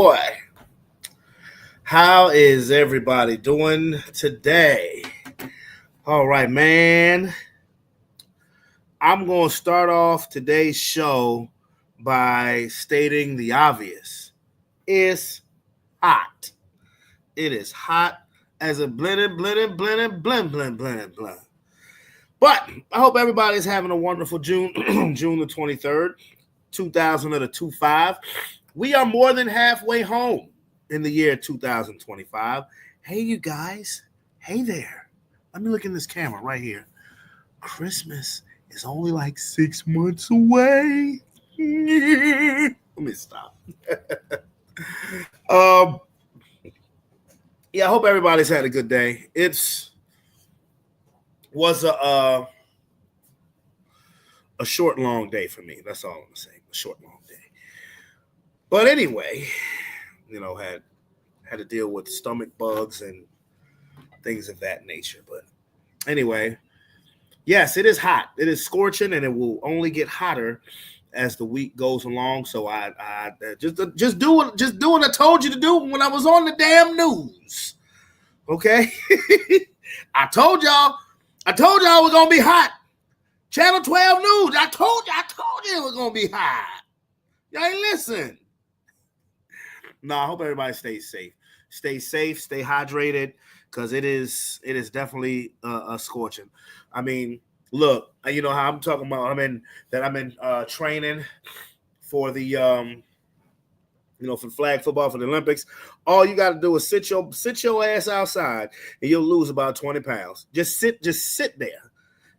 boy. How is everybody doing today? All right, man. I'm going to start off today's show by stating the obvious. It's hot. It is hot as a blend. But I hope everybody's having a wonderful June, June the 23rd, 2025. We are more than halfway home in the year 2025. Hey, you guys. Hey there. Let me look in this camera right here. Christmas is only like 6 months away. Let me stop. Yeah, I hope everybody's had a good day. Was a short, long day for me. That's all I'm gonna say. A short, long day. But anyway, had to deal with stomach bugs and things of that nature. But anyway, yes, it is hot. It is scorching, and it will only get hotter as the week goes along. So I just do what I told you to do when I was on the damn news. Okay, I told y'all we're gonna be hot. Channel 12 News. I told you it was gonna be hot. Y'all ain't listen. No, I hope everybody stays safe. Stay safe, stay hydrated, because it is definitely a scorching. I mean, look, you know how I'm talking about. I'm in training for the for flag football for the Olympics. All you got to do is sit your ass outside, and you'll lose about 20 pounds. Just sit there,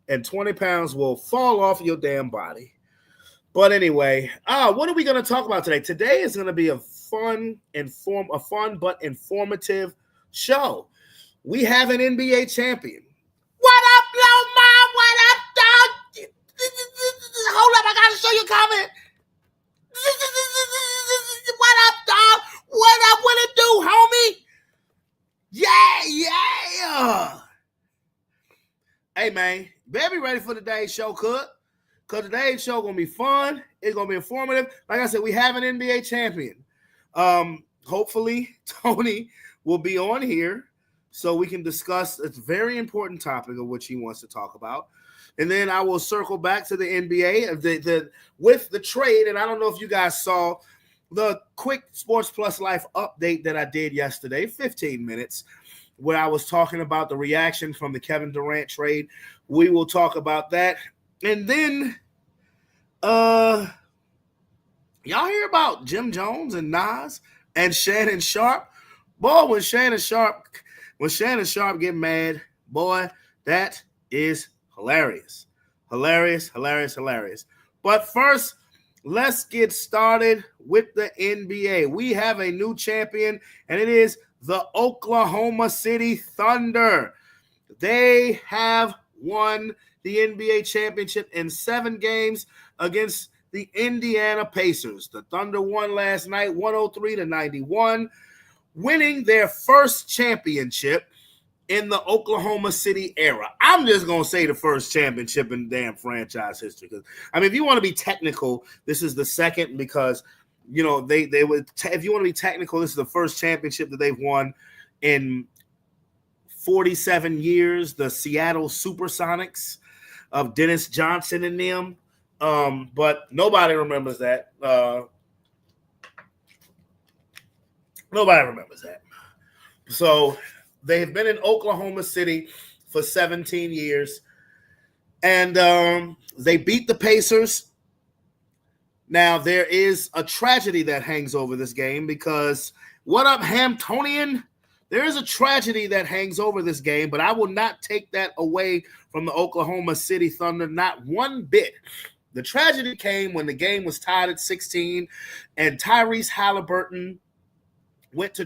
and 20 pounds will fall off your damn body. But anyway, what are we going to talk about today? Today is going to be a fun but informative show. We have an NBA champion. What up, Loma? What up, dog? Hold up, I got to show you a comment. What up, dog? What up? What it do, homie? Yeah. Hey, man, better be ready for today's show, because today's show going to be fun. It's going to be informative. Like I said, we have an NBA champion. Hopefully, Tony will be on here so we can discuss a very important topic of which he wants to talk about. And then I will circle back to the NBA with the trade. And I don't know if you guys saw the quick Sports Plus Life update that I did yesterday, 15 minutes, where I was talking about the reaction from the Kevin Durant trade. We will talk about that. And then, y'all hear about Jim Jones and Nas and Shannon Sharp? Boy, when Shannon Sharp get mad, boy, that is hilarious. Hilarious. But first, let's get started with the NBA. We have a new champion, and it is the Oklahoma City Thunder. They have won the NBA championship in 7 games against the Indiana Pacers. The Thunder won last night 103-91, winning their first championship in the Oklahoma City era. I'm just going to say the first championship in damn franchise history. Because I mean, if you want to be technical, this is the second, because they would. If you want to be technical, this is the first championship that they've won in 47 years. The Seattle Supersonics of Dennis Johnson and them. But nobody remembers that. Nobody remembers that. So they have been in Oklahoma City for 17 years, and they beat the Pacers. Now, there is a tragedy that hangs over this game, because what up, Hamptonian? There is a tragedy that hangs over this game, but I will not take that away from the Oklahoma City Thunder, not one bit. The tragedy came when the game was tied at 16, and Tyrese Halliburton went to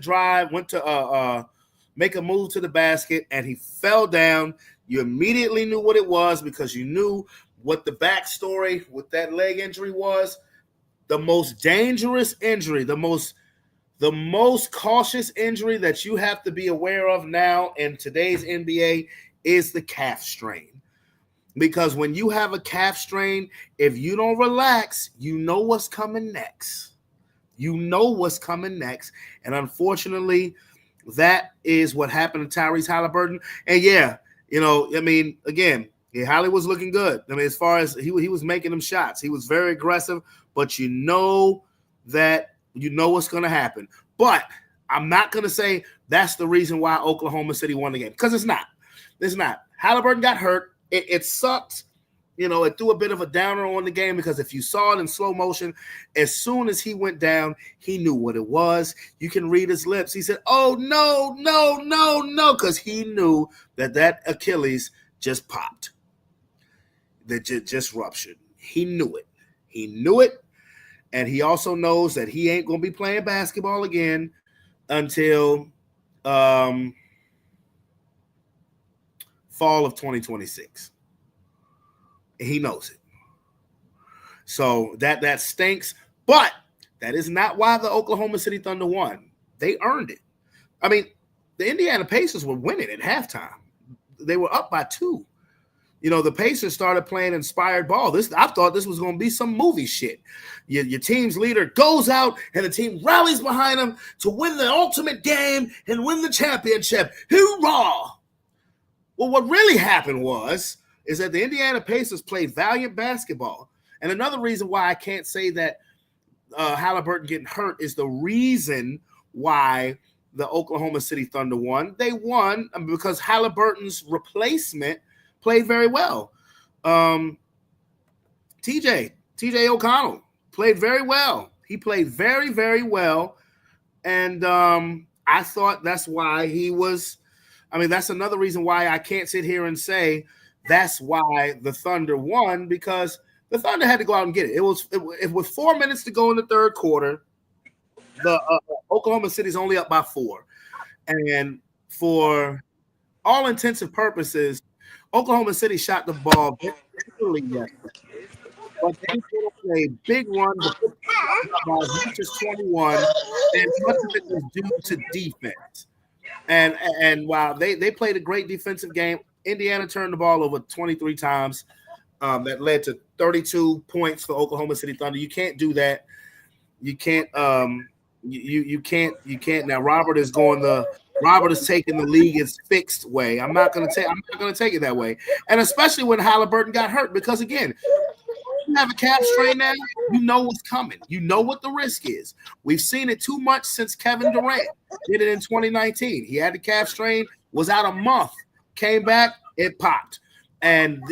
make a move to the basket, and he fell down. You immediately knew what it was, because you knew what the backstory with that leg injury was. The most dangerous injury, the most cautious injury that you have to be aware of now in today's NBA is the calf strain. Because when you have a calf strain, if you don't relax, you know what's coming next. You know what's coming next. And unfortunately, that is what happened to Tyrese Halliburton. And yeah, again, Holly was looking good. I mean, as far as he was making them shots, he was very aggressive, but you know what's going to happen. But I'm not going to say that's the reason why Oklahoma City won the game, because it's not. It's not. Halliburton got hurt. It sucked. It threw a bit of a downer on the game, because if you saw it in slow motion, as soon as he went down, he knew what it was. You can read his lips. He said, "Oh, no, no, no, no," because he knew that Achilles just popped. That just ruptured. He knew it. He knew it. And he also knows that he ain't going to be playing basketball again until fall of 2026. He knows it. So that stinks. But that is not why the Oklahoma City Thunder won. They earned it. I mean, the Indiana Pacers were winning at halftime. They were up by 2. The Pacers started playing inspired ball. I thought this was going to be some movie shit. Your team's leader goes out and the team rallies behind him to win the ultimate game and win the championship. Hoorah! Well, what really happened is that the Indiana Pacers played valiant basketball. And another reason why I can't say that Halliburton getting hurt is the reason why the Oklahoma City Thunder won. They won because Halliburton's replacement played very well. TJ O'Connell played very well. He played very, very well. And I thought that's why he was – that's another reason why I can't sit here and say that's why the Thunder won, because the Thunder had to go out and get it. It was 4 minutes to go in the third quarter. The Oklahoma City's only up by 4. And for all intents and purposes, Oklahoma City shot the ball very yesterday, but they put a big run by as much as 21, and much of it was due to defense. And while they played a great defensive game, Indiana turned the ball over 23 times. That led to 32 points for Oklahoma City Thunder. You can't do that. You can't. You can't. Now Robert is taking the league its fixed way. I'm not going to take it that way. And especially when Halliburton got hurt, because again, you have a calf strain now, you know what's coming. You know what the risk is. We've seen it too much since Kevin Durant did it in 2019. He had the calf strain, was out a month, came back, it popped. And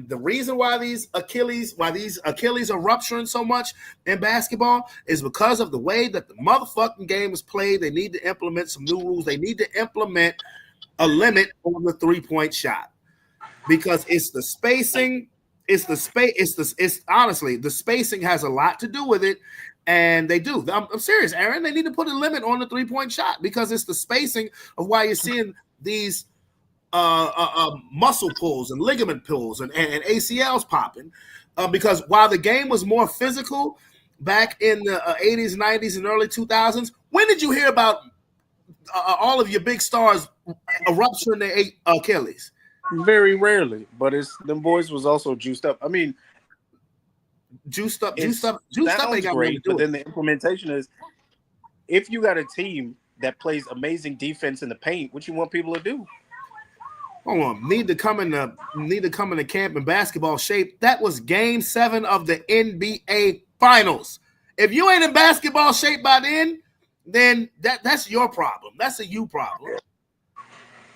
the reason why these Achilles are rupturing so much in basketball is because of the way that the motherfucking game is played. They need to implement some new rules. They need to implement a limit on the 3-point shot, because it's the spacing. It's honestly, the spacing has a lot to do with it. And they do. I'm serious, Aaron. They need to put a limit on the 3-point shot, because it's the spacing of why you're seeing these muscle pulls and ligament pulls and ACLs popping, because while the game was more physical back in the 80s, 90s, and early 2000s, when did you hear about all of your big stars rupturing their Achilles? Very rarely, but them boys was also juiced up. Juiced up ain't got great, but then the implementation is, if you got a team that plays amazing defense in the paint, what you want people to do? Hold on, need to come into camp in basketball shape. That was Game 7 of the NBA Finals. If you ain't in basketball shape by then that's your problem. That's a you problem.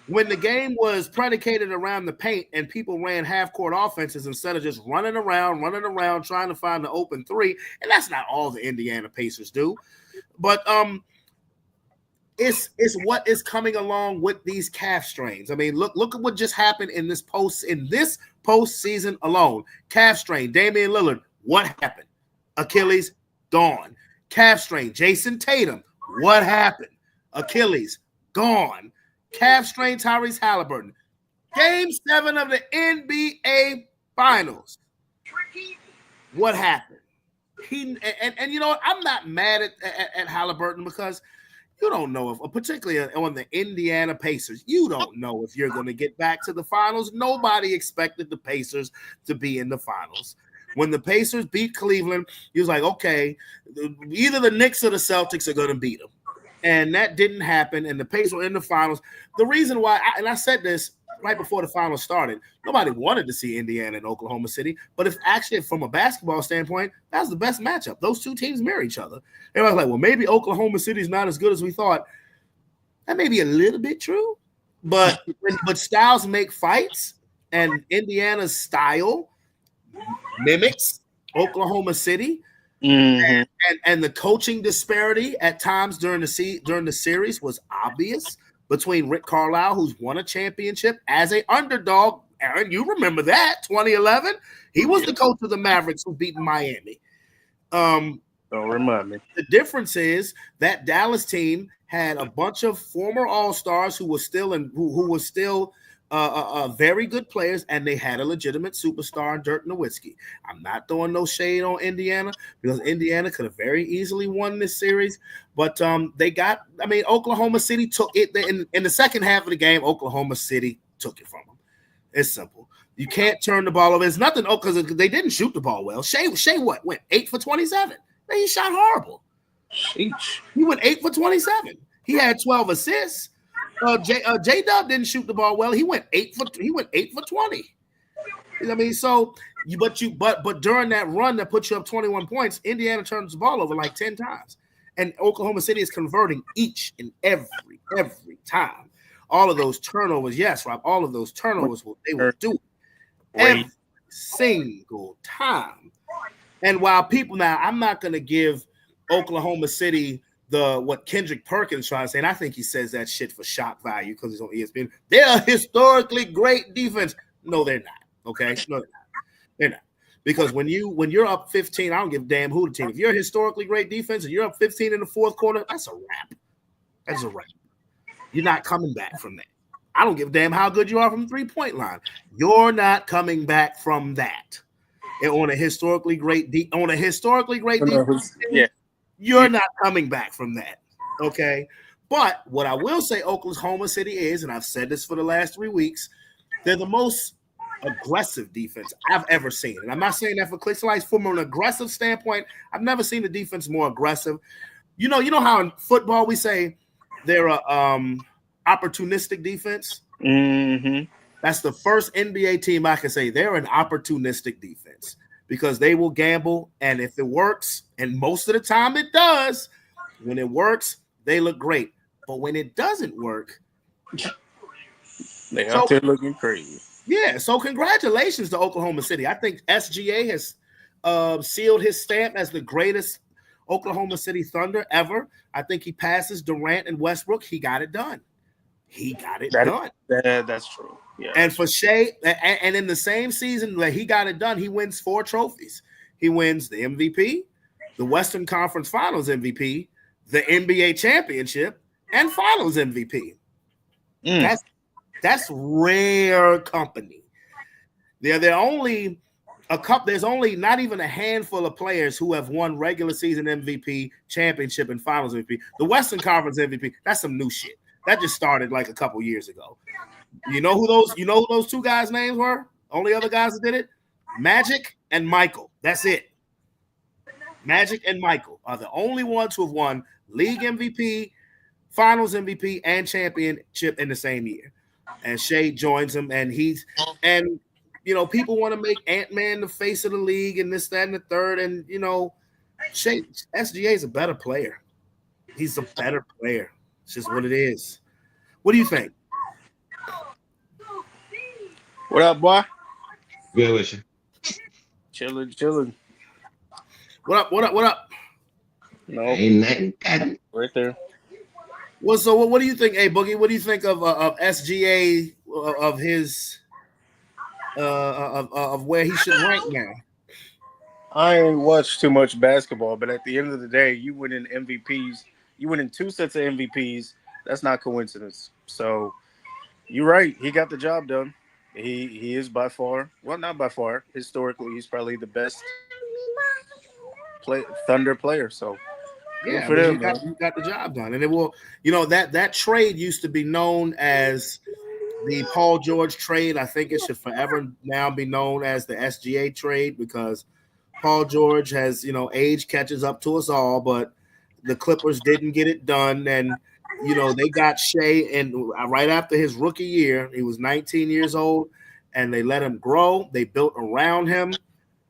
When the game was predicated around the paint and people ran half-court offenses instead of just running around, trying to find the open three, and that's not all the Indiana Pacers do, but it's what is coming along with these calf strains. I mean, look at what just happened in this postseason alone. Calf strain, Damian Lillard, what happened? Achilles, gone. Calf strain, Jason Tatum, what happened? Achilles, gone. Calf strain, Tyrese Halliburton. Game 7 of the NBA Finals. What happened? And you know what? I'm not mad at Halliburton, because you don't know if, particularly on the Indiana Pacers, you don't know if you're going to get back to the finals. Nobody expected the Pacers to be in the finals. When the Pacers beat Cleveland, he was like, okay, either the Knicks or the Celtics are going to beat them. And that didn't happen, and the Pacers were in the finals. The reason why, I said this right before the finals started, nobody wanted to see Indiana and Oklahoma City, but if actually from a basketball standpoint, that's the best matchup. Those two teams mirror each other. Everybody's like, well, maybe Oklahoma City's not as good as we thought. That may be a little bit true, but styles make fights, and Indiana's style mimics Oklahoma City. Mm-hmm. And the coaching disparity at times during the series was obvious between Rick Carlisle, who's won a championship as an underdog. Aaron, you remember that 2011? He was the coach of the Mavericks who beat Miami. Don't remind me. The difference is that Dallas team had a bunch of former All-Stars who were still very good players, and they had a legitimate superstar in Dirk Nowitzki. I'm not throwing no shade on Indiana because Indiana could have very easily won this series, but Oklahoma City took it in the second half of the game. Oklahoma City took it from them. It's simple. You can't turn the ball over. It's nothing because they didn't shoot the ball well. Shea went 8 for 27. Man, he shot horrible. Sheesh. He went 8 for 27. He had 12 assists. J-Dub didn't shoot the ball well. He went 8 for 20. You know what I mean? So but during that run that put you up 21 points, Indiana turns the ball over like 10 times. And Oklahoma City is converting each and every time. All of those turnovers, yes, Rob, all of those turnovers they will do every single time. And while people now, I'm not going to give Oklahoma City what Kendrick Perkins trying to say, and I think he says that shit for shock value because he's on ESPN. They're a historically great defense. No, they're not. Okay, no, they're not. Because when you're up 15, I don't give a damn who the team. If you're a historically great defense and you're up 15 in the fourth quarter, that's a wrap. That's a wrap. You're not coming back from that. I don't give a damn how good you are from the 3-point line. You're not coming back from that. And on a historically great defense, yeah. You're not coming back from that, okay? But what I will say Oklahoma City is, and I've said this for the last 3 weeks, they're the most aggressive defense I've ever seen. And I'm not saying that for clicks and lights. From an aggressive standpoint, I've never seen a defense more aggressive. You know how in football we say they're a opportunistic defense? Mm-hmm. That's the first NBA team I can say they're an opportunistic defense. Because they will gamble, and if it works, and most of the time it does, when it works, they look great. But when it doesn't work, they out there looking crazy. Yeah, so congratulations to Oklahoma City. I think SGA has sealed his stamp as the greatest Oklahoma City Thunder ever. I think he passes Durant and Westbrook. He got it done. Done. That's true. Yeah. And for Shea, and in the same season that he got it done, he wins 4 trophies. He wins the MVP, the Western Conference Finals MVP, the NBA Championship, and Finals MVP. That's rare company. There's only not even a handful of players who have won regular season MVP, championship, and Finals MVP. The Western Conference MVP, that's some new shit. That just started like a couple years ago. You know who those 2 guys' names were? Only other guys that did it? Magic and Michael. That's it. Magic and Michael are the only ones who have won league MVP, Finals MVP, and championship in the same year. And Shea joins him, and people want to make Ant-Man the face of the league and this, that, and the third. And Shea SGA is a better player. He's a better player. It's just what it is. What do you think? What up, boy? Good with you. Chilling. What up? No, Ain't nothing. right there. Well, so what do you think, hey Boogie? What do you think of SGA of his of where he should rank now? I ain't watched too much basketball, but at the end of the day, you win in MVPs. You win in 2 sets of MVPs. That's not coincidence. So you're right. He got the job done. He is by far, well, not by far. Historically, he's probably the best Thunder player. So yeah, you got the job done, and it will. That trade used to be known as the Paul George trade. I think it should forever now be known as the SGA trade because Paul George has, age catches up to us all, but the Clippers didn't get it done. And, they got Shea, and right after his rookie year, he was 19 years old, and they let him grow. They built around him.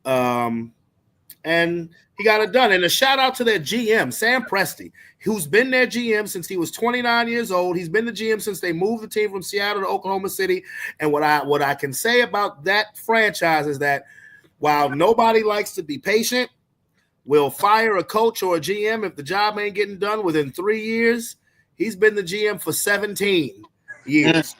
And he got it done. And a shout out to their GM, Sam Presti, who's been their GM since he was 29 years old. He's been the GM since they moved the team from Seattle to Oklahoma City. And what I can say about that franchise is that while nobody likes to be patient, we'll fire a coach or a GM if the job ain't getting done within 3 years. He's been the GM for 17 years.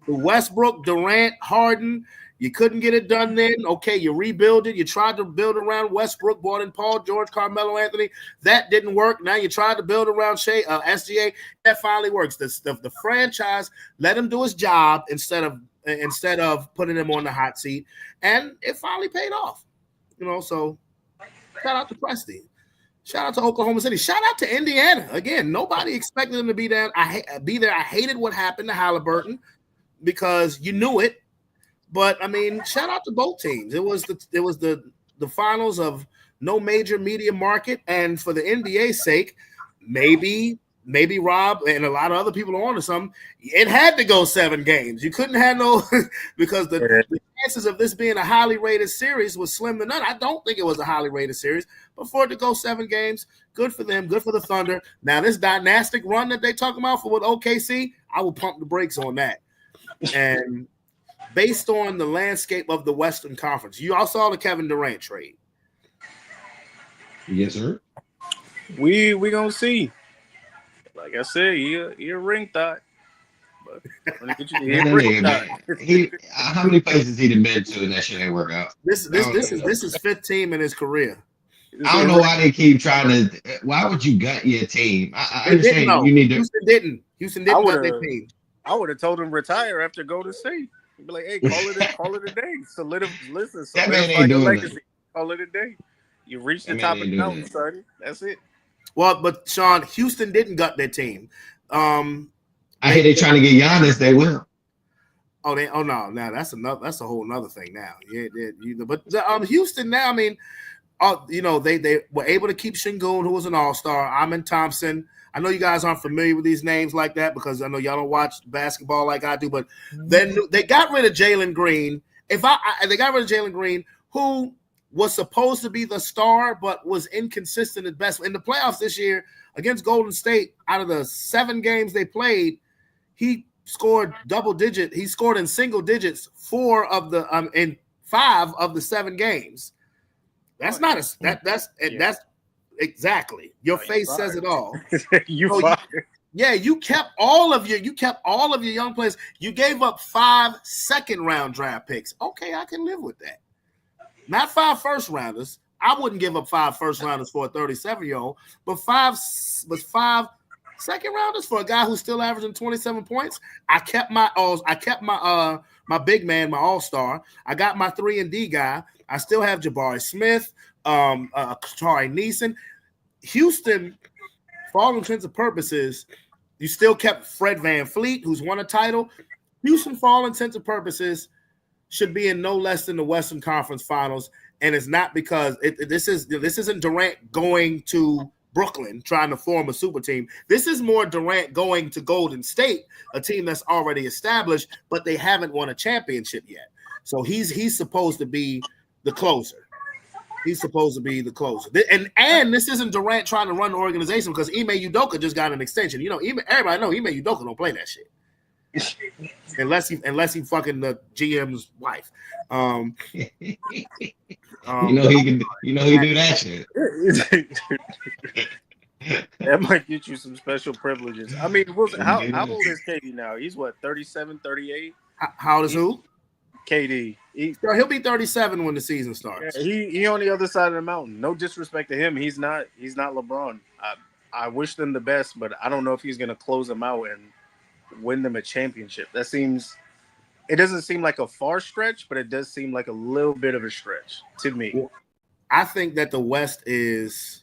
Westbrook, Durant, Harden, you couldn't get it done then. Okay, you rebuild it. You tried to build around Westbrook, brought in Paul George, Carmelo Anthony. That didn't work. Now you tried to build around SGA. That finally works. The franchise let him do his job instead of putting him on the hot seat, and it finally paid off. So shout out to Presti. Shout out to Oklahoma City. Shout out to Indiana. Again, nobody expected them to be there. I hated what happened to Halliburton because you knew it. But I mean, shout out to both teams. It was the finals of no major media market, and for the NBA's sake, maybe Rob and a lot of other people are on to something. It had to go 7 games. You couldn't have no because the chances of this being a highly rated series was slim to none. I don't think it was a highly rated series, but for it to go 7 games, good for them, good for the Thunder. Now this dynastic run that they talking about for with OKC, I will pump the brakes on that. And based on the landscape of the Western Conference, you all saw the Kevin Durant trade. Yes, sir. We gonna see. Like I said, he a ring thought. But how many places he done been to and that shit ain't work out? This is 5th team in his career. I don't know why they keep trying to. Why would you gut your team? I understand you need to. Houston didn't gut their team. I would have told him retire after Golden State. He'd be like, "Hey, call it a day. Listen, that man ain't doing legacy. Call it a day. You reached the top of the mountain, son. That's it." Well, but Sean, Houston didn't gut their team. I hear they trying to get Giannis. They will. Oh no, now that's a whole nother thing now. Yeah, but Houston now, I mean, they were able to keep Şengün, who was an all-star. Amen Thompson. I know you guys aren't familiar with these names like that because I know y'all don't watch basketball like I do. But then they got rid of Jalen Green. They got rid of Jalen Green, who was supposed to be the star, but was inconsistent at best. In the playoffs this year against Golden State, out of the 7 games they played, he scored double-digit. He scored in single digits 4 of the in 5 of the 7 games. That's not a that's exactly. Your face says it all. You kept all of your young players. You gave up 5 second-round draft picks. Okay, I can live with that. Not 5 first-rounders. I wouldn't give up 5 first-rounders for a 37-year-old, but 5 second-rounders for a guy who's still averaging 27 points. I kept my big man, my all-star. I got my 3-and-D guy. I still have Jabari Smith, Tari Neeson. Houston, for all intents and purposes, you still kept Fred VanVleet, who's won a title. Houston, for all intents and purposes, should be in no less than the Western Conference Finals, and it's not because this isn't Durant going to Brooklyn trying to form a super team. This is more Durant going to Golden State, a team that's already established, but they haven't won a championship yet. So he's supposed to be the closer. He's supposed to be the closer. And this isn't Durant trying to run the organization because Ime Udoka just got an extension. Everybody know Ime Udoka don't play that shit. unless he fucking the GM's wife. He can do that shit. That might get you some special privileges. I mean, how old is KD now? He's what, 37, 38? How old is who? KD. He'll be 37 when the season starts. Yeah, he on the other side of the mountain. No disrespect to him. He's not LeBron. I wish them the best, but I don't know if he's going to close them out and win them a championship. It doesn't seem like a far stretch, but it does seem like a little bit of a stretch to me. I think that the West is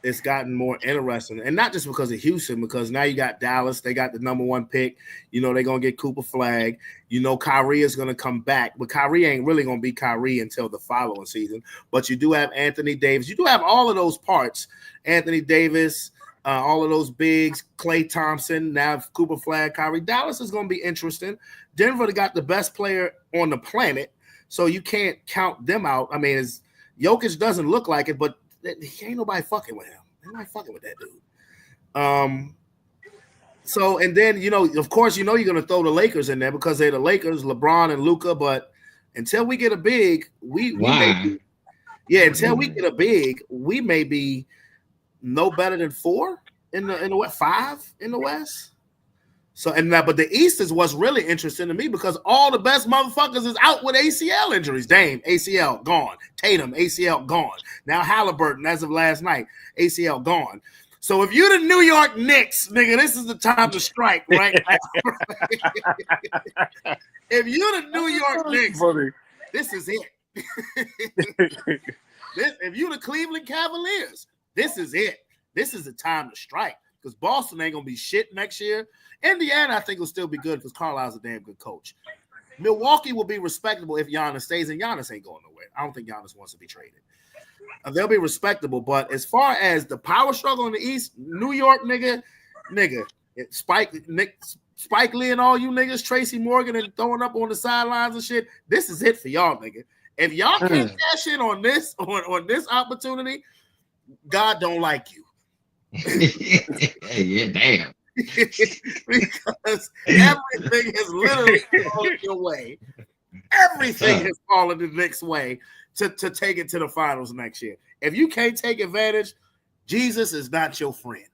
it's gotten more interesting, and not just because of Houston, because now you got Dallas, they got the number 1 pick. You know they're gonna get Cooper Flag. You know Kyrie is gonna come back, but Kyrie ain't really gonna be Kyrie until the following season. But you do have Anthony Davis. You do have all of those parts. Anthony Davis, all of those bigs, Klay Thompson, now Cooper Flag, Kyrie. Dallas is gonna be interesting. Denver got the best player on the planet, so you can't count them out. I mean, Jokic doesn't look like it, but he ain't nobody fucking with him. Ain't nobody fucking with that dude. So, and then, you know, of course, you know you're going to throw the Lakers in there because they're the Lakers, LeBron and Luka. But until we get a big, until we get a big, we may be no better than 4 in the West, 5 in the West. So, but the East is what's really interesting to me because all the best motherfuckers is out with ACL injuries. Dame, ACL, gone. Tatum, ACL, gone. Now Halliburton, as of last night, ACL, gone. So if you're the New York Knicks, nigga, this is the time to strike, right? If you're the New York Knicks, this is it. If you're the Cleveland Cavaliers, this is it. This is the time to strike because Boston ain't going to be shit next year. Indiana, I think, will still be good because Carlisle's a damn good coach. Milwaukee will be respectable if Giannis stays, and Giannis ain't going nowhere. I don't think Giannis wants to be traded. They'll be respectable, but as far as the power struggle in the East, New York, nigga, Spike Lee and all you niggas, Tracy Morgan and throwing up on the sidelines and shit, this is it for y'all, nigga. If y'all can't cash in on this opportunity, God don't like you. Yeah, damn. Because everything has literally fallen your way. Everything has fallen the Knicks' way to take it to the finals next year. If you can't take advantage, Jesus is not your friend.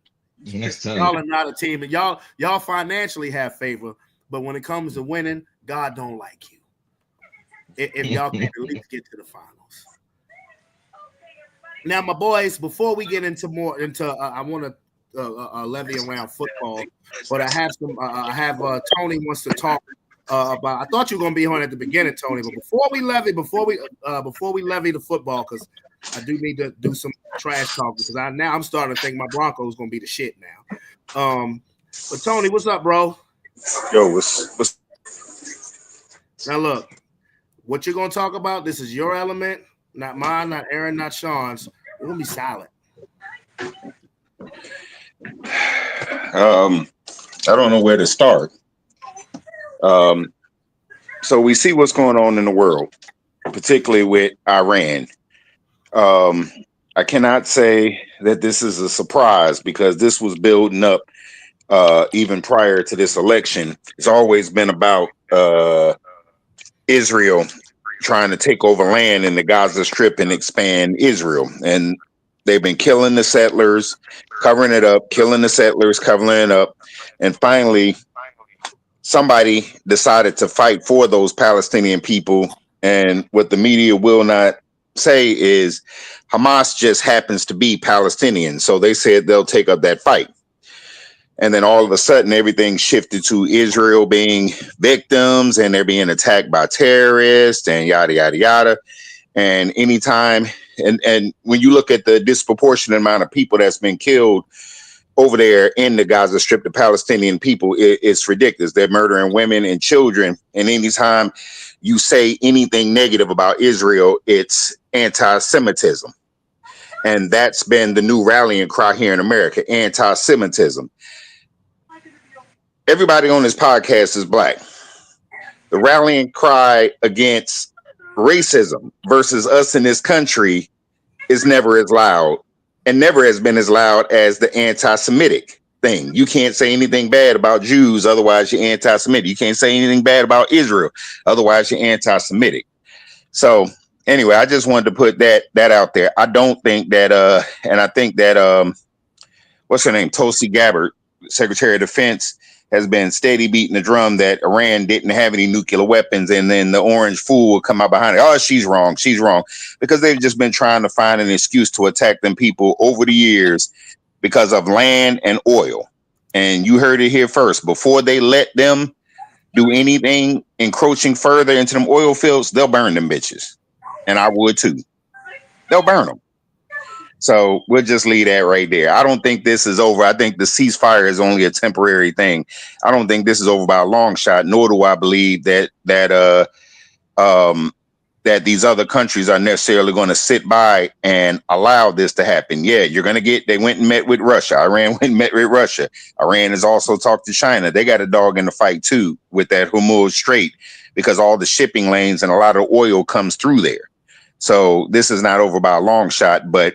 Yes, y'all are not a team, and y'all financially have favor, but when it comes to winning, God don't like you. If y'all can at least get to the finals. Now, my boys, before we get into I want to levy around football, but I have Tony wants to talk about. I thought you were gonna be on at the beginning, Tony, but before we levy the football, because I do need to do some trash talk because I'm starting to think my Broncos gonna be the shit now. But Tony, what's up, bro? Yo, what's now? Look, what you're gonna talk about? This is your element, not mine, not Aaron, not Sean's. We're gonna be silent. I don't know where to start. So we see what's going on in the world, particularly with Iran. I cannot say that this is a surprise because this was building up even prior to this election. It's always been about Israel trying to take over land in the Gaza Strip and expand Israel. And they've been killing the settlers, covering it up, killing the settlers, covering it up. And finally, somebody decided to fight for those Palestinian people. And what the media will not say is Hamas just happens to be Palestinian. So they said they'll take up that fight. And then all of a sudden, everything shifted to Israel being victims and they're being attacked by terrorists and yada, yada, yada. And anytime, and when you look at the disproportionate amount of people that's been killed over there in the Gaza Strip, the Palestinian people, it's ridiculous. They're murdering women and children. And anytime you say anything negative about Israel, it's anti-Semitism. And that's been the new rallying cry here in America, anti-Semitism. Everybody on this podcast is black. The rallying cry against racism versus us in this country is never as loud and never has been as loud as the anti-Semitic thing. You can't say anything bad about Jews, otherwise you're anti-Semitic. You can't say anything bad about Israel, otherwise you're anti-Semitic. So anyway, I just wanted to put that out there. I don't think that, and I think that, what's her name? Tulsi Gabbard, Secretary of Defense, has been steady beating the drum that Iran didn't have any nuclear weapons, and then the orange fool will come out behind it. Oh, she's wrong, because they've just been trying to find an excuse to attack them people over the years because of land and oil. And you heard it here first. Before they let them do anything encroaching further into them oil fields, they'll burn them bitches. And I would too. They'll burn them. So we'll just leave that right there. I don't think this is over. I think the ceasefire is only a temporary thing. I don't think this is over by a long shot, nor do I believe that that these other countries are necessarily going to sit by and allow this to happen. Yeah, you're going to get, they went and met with Russia. Iran went and met with Russia. Iran has also talked to China. They got a dog in the fight too with that Hormuz Strait, because all the shipping lanes and a lot of oil comes through there. So this is not over by a long shot, but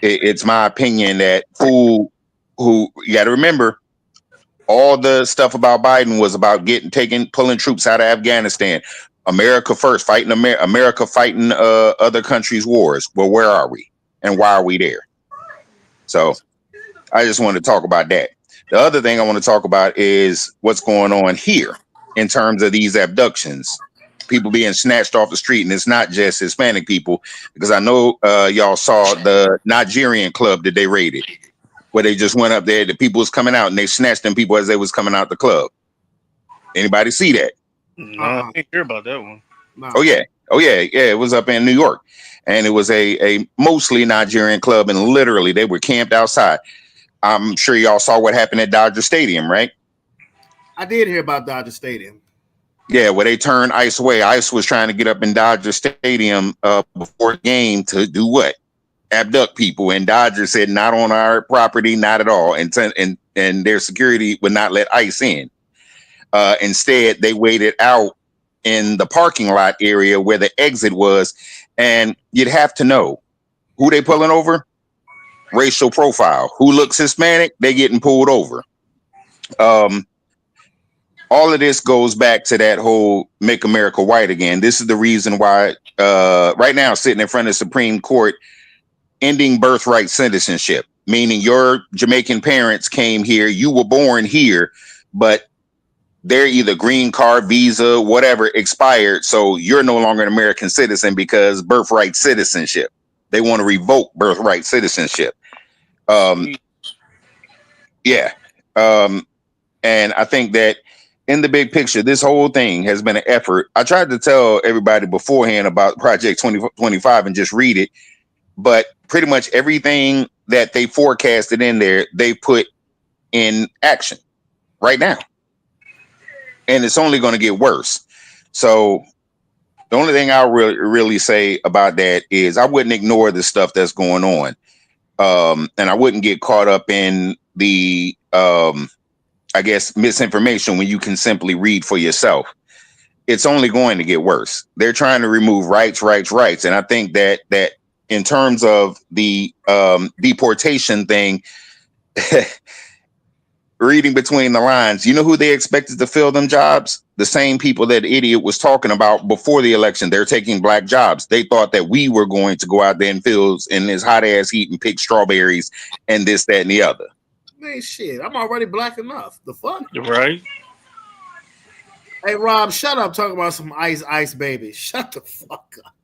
it's my opinion that who you got to remember, all the stuff about Biden was about pulling troops out of Afghanistan. America first, fighting America fighting other countries' wars. Well, where are we, and why are we there? So I just want to talk about that. The other thing I want to talk about is what's going on here in terms of these abductions, people being snatched off the street, and it's not just Hispanic people, because I know y'all saw the Nigerian club that they raided, where they just went up there. The people was coming out and they snatched them people as they was coming out the club. Anybody see that? No, I didn't hear about that one. No. Oh yeah. It was up in New York, and it was a mostly Nigerian club, and literally they were camped outside. I'm sure y'all saw what happened at Dodger Stadium, right? I did hear about Dodger Stadium. Yeah, where they turned ICE away. ICE was trying to get up in Dodger Stadium before the game to do what? Abduct people, and Dodger said not on our property, not at all, and their security would not let ICE in. Instead, they waited out in the parking lot area where the exit was, and you'd have to know who they pulling over. Racial profile. Who looks Hispanic? They getting pulled over. All of this goes back to that whole "Make America White Again." This is the reason why right now, sitting in front of the Supreme Court, ending birthright citizenship, meaning your Jamaican parents came here, you were born here, but they're either green card, visa, whatever expired, so you're no longer an American citizen because birthright citizenship. They want to revoke birthright citizenship. And I think that in the big picture, this whole thing has been an effort. I tried to tell everybody beforehand about Project 2025 and just read it, but pretty much everything that they forecasted in there, they put in action right now. And it's only going to get worse. So the only thing I'll really say about that is I wouldn't ignore the stuff that's going on. And I wouldn't get caught up in the, I guess, misinformation when you can simply read for yourself. It's only going to get worse. They're trying to remove rights. And I think that in terms of the deportation thing, reading between the lines, you know who they expected to fill them jobs? The same people that idiot was talking about before the election. They're taking black jobs. They thought that we were going to go out there in fields in this hot ass heat and pick strawberries and this, that, and the other. Man, shit, I'm already black enough. The fuck? You're right. Hey, Rob, shut up talking about some ice baby. Shut the fuck up.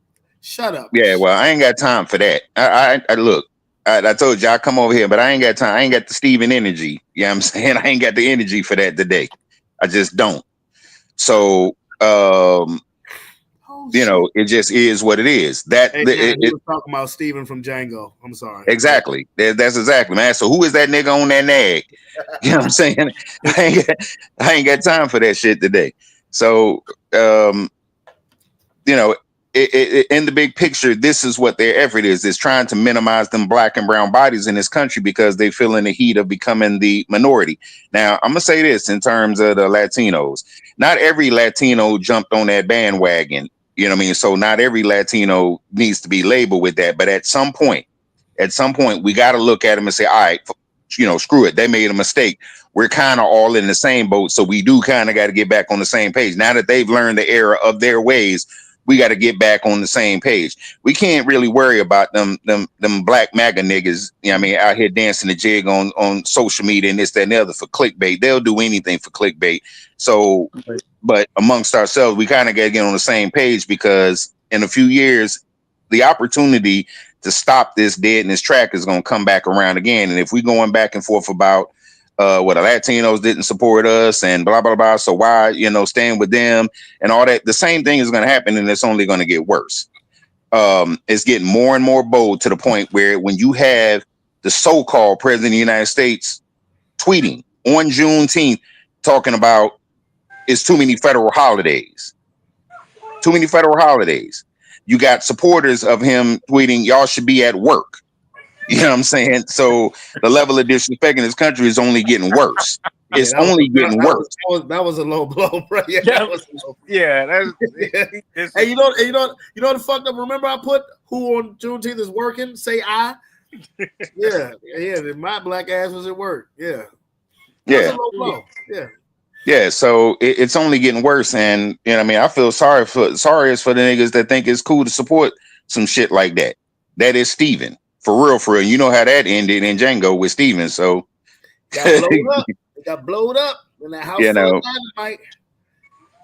Shut up. Yeah, well, I ain't got time for that. I look, I told you I come over here, but I ain't got time. I ain't got the Steven energy. You know what I'm saying? I ain't got the energy for that today. I just don't. So, you know, it just is what it is. That hey, man, he was talking about Steven from Django. I'm sorry. Exactly. That's exactly, man. So who is that nigga on that nag? You know what I'm saying? I ain't got time for that shit today. So, you know, in the big picture, this is what their effort is trying to minimize them black and brown bodies in this country because they feel in the heat of becoming the minority. Now, I'm going to say this in terms of the Latinos. Not every Latino jumped on that bandwagon. You know what I mean? So not every Latino needs to be labeled with that. But at some point, we got to look at them and say, all right, you know, screw it. They made a mistake. We're kind of all in the same boat. So we do kind of got to get back on the same page. Now that they've learned the error of their ways, we got to get back on the same page. We can't really worry about them black MAGA niggas, you know what I mean, out here dancing the jig on social media and this, that, and the other for clickbait. They'll do anything for clickbait. So, but amongst ourselves, we kind of got to get on the same page because in a few years, the opportunity to stop this dead in this track is going to come back around again. And if we going back and forth about what the Latinos didn't support us and blah, blah, blah. So why, you know, stand with them and all that. The same thing is going to happen and it's only going to get worse. is getting more and more bold to the point where when you have the so-called president of the United States tweeting on Juneteenth, talking about it's too many federal holidays. Too many federal holidays. You got supporters of him tweeting, y'all should be at work. You know what I'm saying? So the level of disrespect in this country is only getting worse. It's only getting worse. That was a low blow, bro. Yeah, that was a low blow. Hey, you know the fucked up. Remember, I put who on Juneteenth is working. Say I. Yeah. My black ass was at work. Yeah. That was a low blow. Yeah. Yeah, so it's only getting worse, and you know, what I mean, I feel sorry for the niggas that think it's cool to support some shit like that. That is Steven. For real. You know how that ended in Django with Steven. So got blowed up in that house. You know.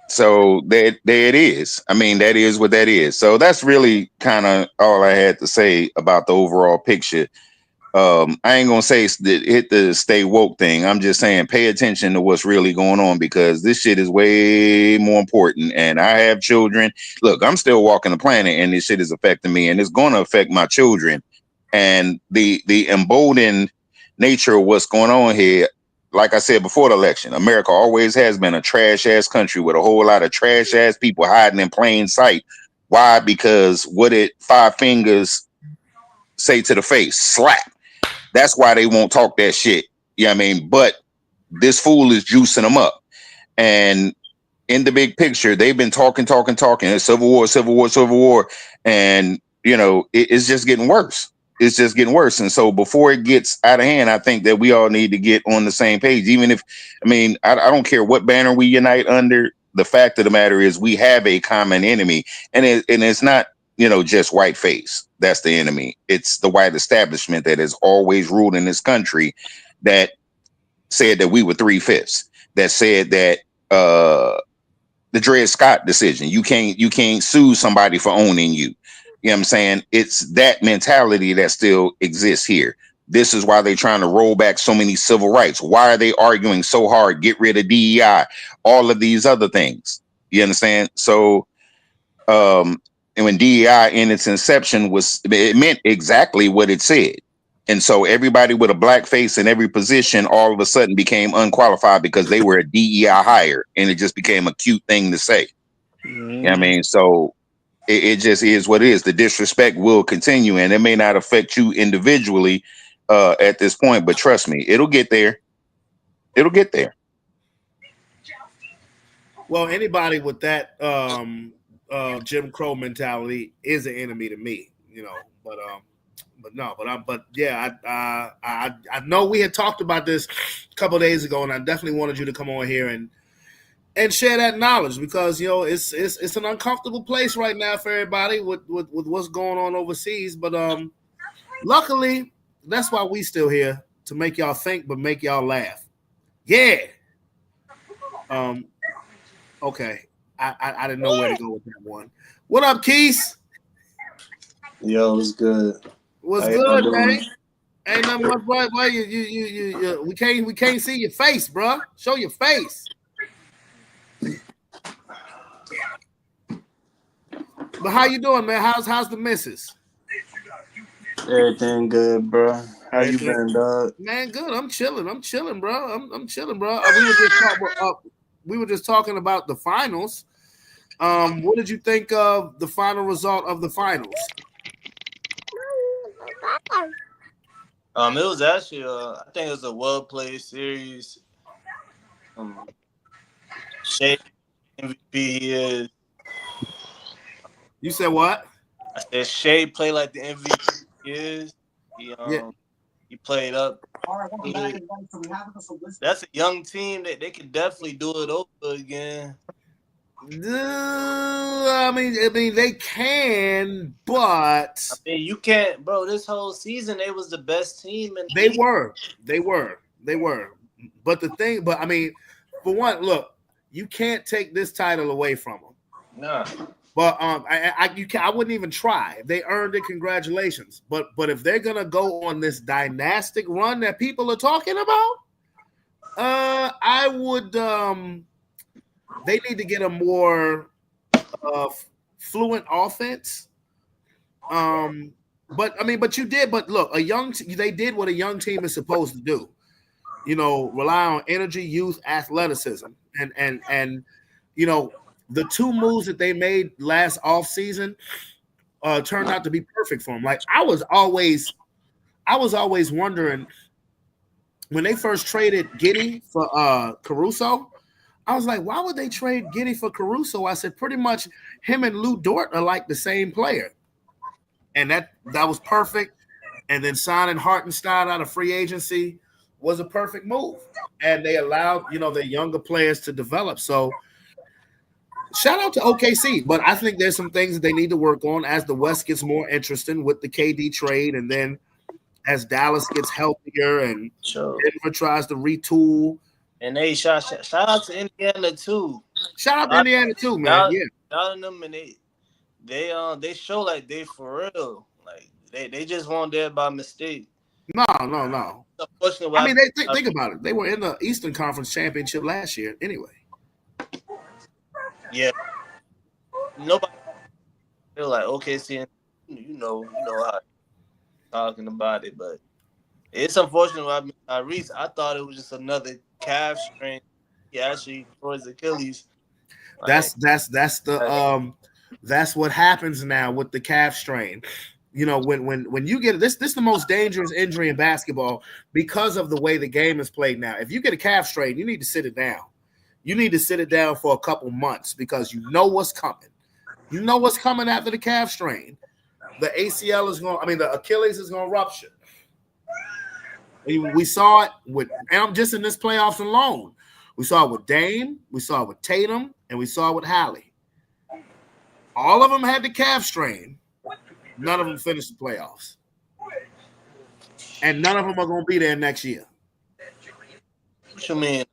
So there it is. I mean, that is what that is. So that's really kind of all I had to say about the overall picture. I ain't gonna say hit the stay woke thing. I'm just saying pay attention to what's really going on, because this shit is way more important. And I have children. Look, I'm still walking the planet, and this shit is affecting me, and it's going to affect my children. And the emboldened nature of what's going on here, like I said before the election, America always has been a trash ass country with a whole lot of trash ass people hiding in plain sight. Why? Because what did Five Fingers say to the face? Slap. That's why they won't talk that shit. You know what I mean? But this fool is juicing them up. And in the big picture, they've been talking. It's civil war. And, you know, it's just getting worse. It's just getting worse. And so before it gets out of hand, I think that we all need to get on the same page. Even if, I mean, I don't care what banner we unite under. The fact of the matter is we have a common enemy. And it's not, you know, just white face. That's the enemy. It's the white establishment that has always ruled in this country, that said that we were 3/5, that said that the Dred Scott decision, you can't sue somebody for owning you. You know what I'm saying? It's that mentality that still exists here. This is why they're trying to roll back so many civil rights. Why are they arguing so hard? Get rid of DEI, all of these other things. You understand? So, and when DEI in its inception it meant exactly what it said. And so everybody with a black face in every position all of a sudden became unqualified because they were a DEI hire, and it just became a cute thing to say. Mm-hmm. You know what I mean? So it just is what it is. The disrespect will continue, and it may not affect you individually at this point, but trust me, it'll get there. It'll get there. Well, anybody with that Jim Crow mentality is an enemy to me, you know. But I know we had talked about this a couple of days ago, and I definitely wanted you to come on here and share that knowledge, because you know it's an uncomfortable place right now for everybody with what's going on overseas. But luckily, that's why we still here, to make y'all think, but make y'all laugh. Yeah. Okay. I didn't know where to go with that one. What up, Keith? Yo, what's good? What's good, man? Ain't nothing much, boy. You we can't see your face, bro. Show your face. But how you doing, man? How's the missus? Everything good, bro. How you been, dog? Man, good. I'm chilling, bro. I'm chilling, bro. We were just talking about the finals. What did you think of the final result of the finals? It was actually I think it was a well played series. Shea MVP is. You said what? I said Shea played like the MVP is. He played up. That's a young team that they could definitely do it over again. I mean, they can, but I mean, you can't, bro. This whole season, they was the best team, and they were. But I mean, for one, look, you can't take this title away from them. No. But I wouldn't even try. If they earned it, congratulations. But if they're gonna go on this dynastic run that people are talking about, I would. They need to get a more fluent offense. But you did. But look, they did what a young team is supposed to do. Rely on energy, youth, athleticism, and the two moves that they made last offseason turned out to be perfect for them. Like I was always wondering when they first traded Giddey for Caruso. I was like, why would they trade Giddey for Caruso? I said, pretty much him and Lou Dort are like the same player. And that was perfect. And then signing Hartenstein out of free agency was a perfect move. And they allowed, their younger players to develop. So shout out to OKC. But I think there's some things that they need to work on as the West gets more interesting with the KD trade. And then as Dallas gets healthier and Denver tries to retool. And they shout out to Indiana too. Shout out to Indiana too, man. Yeah. Shout out to them, and they show like they for real. Like they just weren't there by mistake. No. I mean, think think about it. They were in the Eastern Conference Championship last year anyway. Yeah. Nobody feel like OKC, you know how talking about it, but it's unfortunate. Tyrese, I thought it was just another calf strain. He actually tore his Achilles. That's what happens now with the calf strain. When you get this is the most dangerous injury in basketball because of the way the game is played now. If you get a calf strain, you need to sit it down. You need to sit it down for a couple months because you know what's coming. You know what's coming after the calf strain. The the Achilles is going to rupture. We saw it just in this playoffs alone. We saw it with Dame, we saw it with Tatum, and we saw it with Hallie. All of them had the calf strain. None of them finished the playoffs. And none of them are going to be there next year. What you mean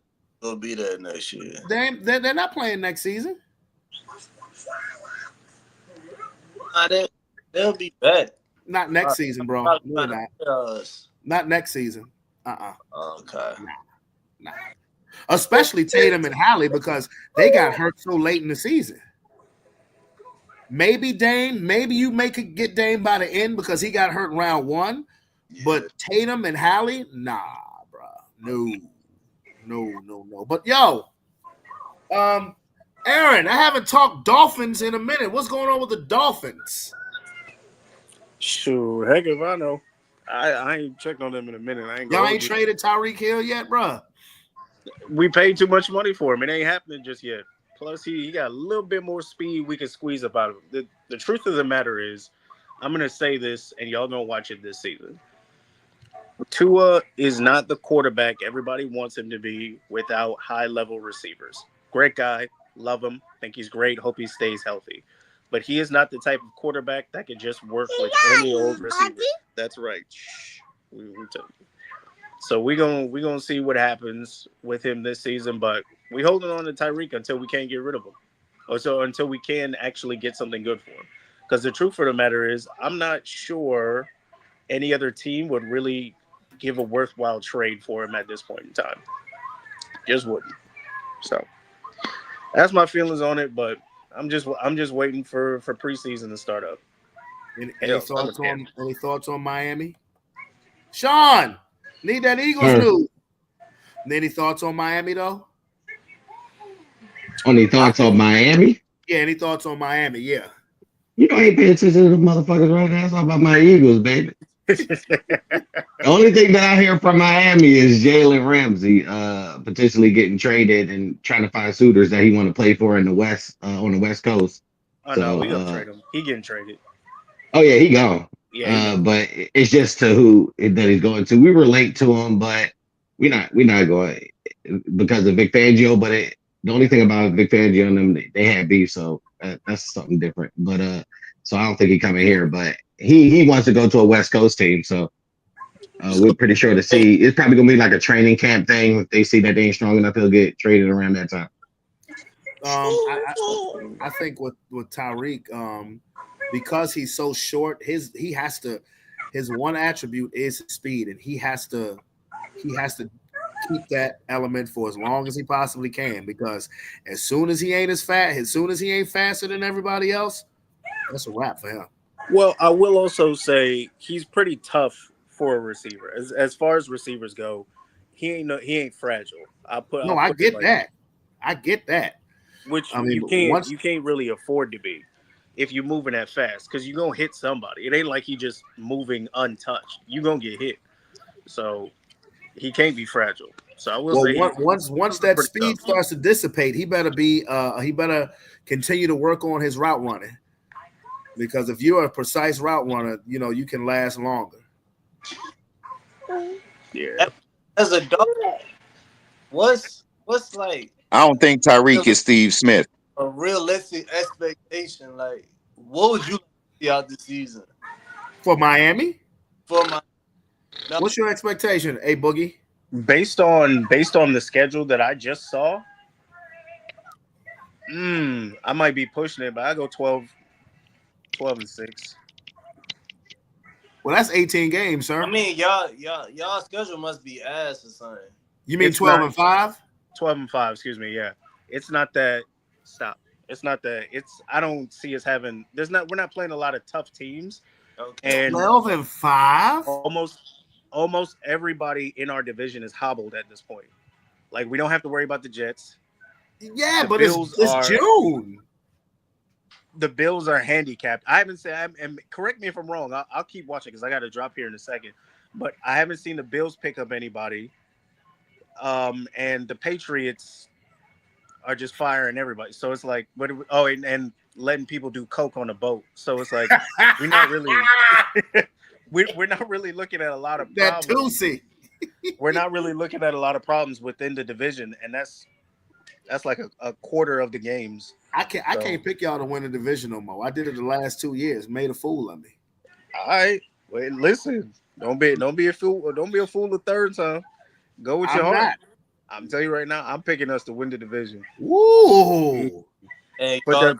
they'll be there next year? They're not playing next season. They'll be back. Not next season, bro. No, not. Not next season. Okay. Nah. Especially Tatum and Hallie because they got hurt so late in the season. Maybe Dame, you get Dame by the end because he got hurt round 1. But Tatum and Hallie, nah, bro. No. But yo, Aaron, I haven't talked Dolphins in a minute. What's going on with the Dolphins? Sure, heck if I know. I ain't checked on them in a minute. Y'all ain't traded Tyreek Hill yet, bro. We paid too much money for him. It ain't happening just yet. Plus, he got a little bit more speed we can squeeze up out of him. The truth of the matter is, I'm going to say this, and y'all going to watch it this season. Tua is not the quarterback everybody wants him to be without high-level receivers. Great guy. Love him. Think he's great. Hope he stays healthy. But he is not the type of quarterback that can just work with any old receiver. That's right. We tell you. So we're gonna see what happens with him this season, but we holding on to Tyreek until we can't get rid of him, or so until we can actually get something good for him. Because the truth of the matter is, I'm not sure any other team would really give a worthwhile trade for him at this point in time. Just wouldn't. So that's my feelings on it, but I'm just waiting for preseason to start up. Any thoughts on Miami? Sean, need that Eagles news. Any thoughts on Miami though? Any thoughts on Miami? Yeah, any thoughts on Miami? Yeah. You know, I ain't paying attention to the motherfuckers right now. It's all about my Eagles, baby. The only thing that I hear from Miami is Jalen Ramsey potentially getting traded and trying to find suitors that he want to play for in the West on the West Coast. I know we gonna trade him. He getting traded. Oh yeah, he gone. Yeah, but it's just to who that he's going to. We were late to him, but we're not going because of Vic Fangio. But the only thing about Vic Fangio and them, they had beef, so that's something different. But so I don't think he coming here, but he wants to go to a West Coast team. So we're pretty sure to see. It's probably gonna be like a training camp thing. If they see that they ain't strong enough, he'll get traded around that time. I think with Tyreek, because he's so short, his one attribute is his speed, and he has to keep that element for as long as he possibly can. Because as soon as he ain't faster than everybody else, that's a wrap for him. Well, I will also say he's pretty tough for a receiver. As far as receivers go, he ain't fragile. No, I'll I put it get like that. I get that. which I mean, you can't really afford to be if you're moving that fast because you're gonna hit somebody. It ain't like he just moving untouched. You're gonna get hit. So he can't be fragile. So I will say once that pretty speed tough. starts to dissipate, he better continue to work on his route running. Because if you're a precise route runner, you can last longer. Yeah. As a dog, what's like I don't think Tyreek is Steve Smith. a realistic expectation? Like, what would you like to see out this season For Miami, for my? No, what's your expectation, A Boogie? Based on the schedule that I just saw, I might be pushing it, but I go 12-6. Well, that's 18 games, sir. I mean, y'all schedule must be ass or something. You mean It's 12-5? 12-5, excuse me. Yeah, it's not that. Stop. It's not that. I don't see us having. We're not playing a lot of tough teams, Okay. and 12-5? almost everybody in our division is hobbled at this point. Like we don't have to worry about the Jets. Yeah, The but Bills it's June. The Bills are handicapped. I haven't seen. And correct me if I'm wrong. I'll keep watching because I got to drop here in a second. But I haven't seen the Bills pick up anybody. And the Patriots are just firing everybody. So it's like, and letting people do coke on a boat. So it's like we're not really we're not really looking at a lot of That problems. Tuesday. We're not really looking at a lot of problems within the division, and that's like a quarter of the games. I can't pick y'all to win the division no more. I did it the last 2 years. Made a fool of me. All right. Wait, listen. Don't be a fool. Don't be a fool the third time. Go with your I'm heart. not. I'm telling you right now, I'm picking us to win the division. Woo! Hey, Put y'all,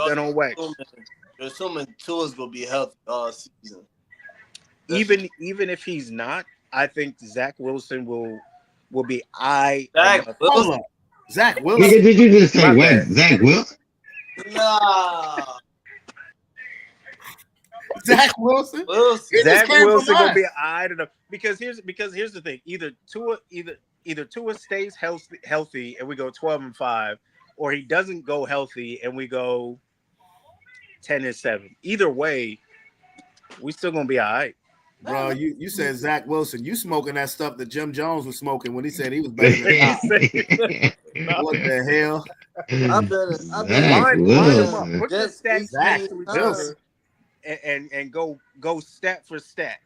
that on wax. You're assuming Tua's gonna be healthy all season. Even if he's not, I think Zach Wilson will be Zach Hold Wilson? up. Zach Nigga, Wilson. did you just say My what? bad. Zach Wilson? Nah. Zach Wilson. Wilson. He just Zach came from Wilson gonna us. be I don't know because here's the thing. Either Tua stays healthy and we go 12-5, or he doesn't go healthy and we go 10-7. Either way, we still gonna be all right. Bro, you said Zach Wilson. You smoking that stuff that Jim Jones was smoking when he said he was better than Doc. What the hell? I better Zach Line them up. Wilson. Put the stats Zach next to each Wilson. other and go stat for stat.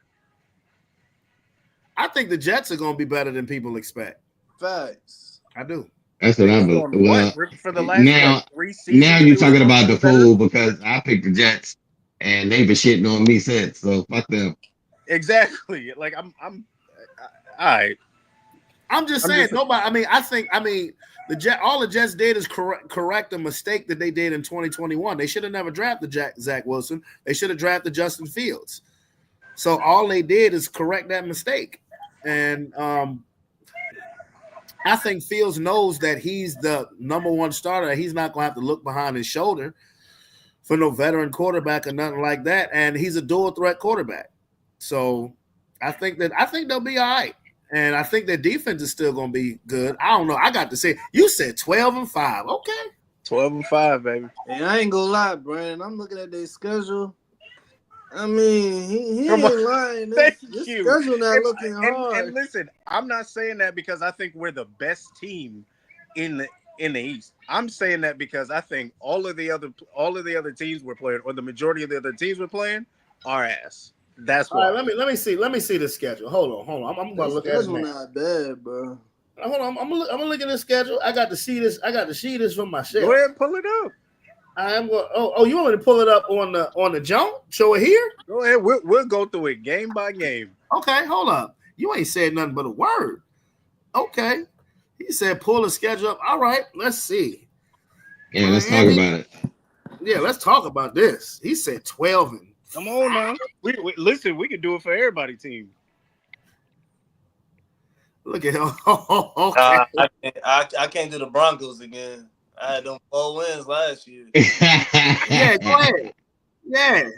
I think the Jets are going to be better than people expect. Facts. I do. That's what I Niggas believe. on Well, for the last now 3 seasons. now they you're were talking supposed about to the be better. fool because I picked the Jets and they've been shitting on me since. So fuck them. Exactly. Like I'm all right. I'm just saying nobody. I think all the Jets did is correct a mistake that they did in 2021. They should have never drafted Zach Wilson. They should have drafted Justin Fields. So all they did is correct that mistake. And I think Fields knows that he's the number one starter. That he's not going to have to look behind his shoulder for no veteran quarterback or nothing like that. And he's a dual threat quarterback. So I think they'll be all right. And I think their defense is still going to be good. I don't know. I got to say, you said 12-5. Okay. 12-5, baby. And I ain't gonna lie, Brandon. I'm looking at their schedule. I mean, he Come ain't on. lying. Thank This you. schedule not looking hard. And listen, I'm not saying that because I think we're the best team in the East. I'm saying that because I think all of the other teams we're playing, or the majority of the other teams we're playing, are ass. That's why. All right, let me see the schedule. Hold on. I'm about to look at it. Schedule not bad, bro. Hold on. I'm gonna look at the schedule. I got to see this from myself. Go ahead and pull it up. I am going. Oh, you want me to pull it up on the jump? Show it here? Go ahead. We'll go through it game by game. Okay, hold up. You ain't said nothing but a word. Okay. He said pull the schedule up. All right, let's see. Yeah, let's talk about it. Yeah, let's talk about this. He said 12 and Come on now. We listen, we can do it for everybody team. look at him. Okay. I can't do the Broncos again. I had them 4 wins last year. Yeah, go ahead. Yeah.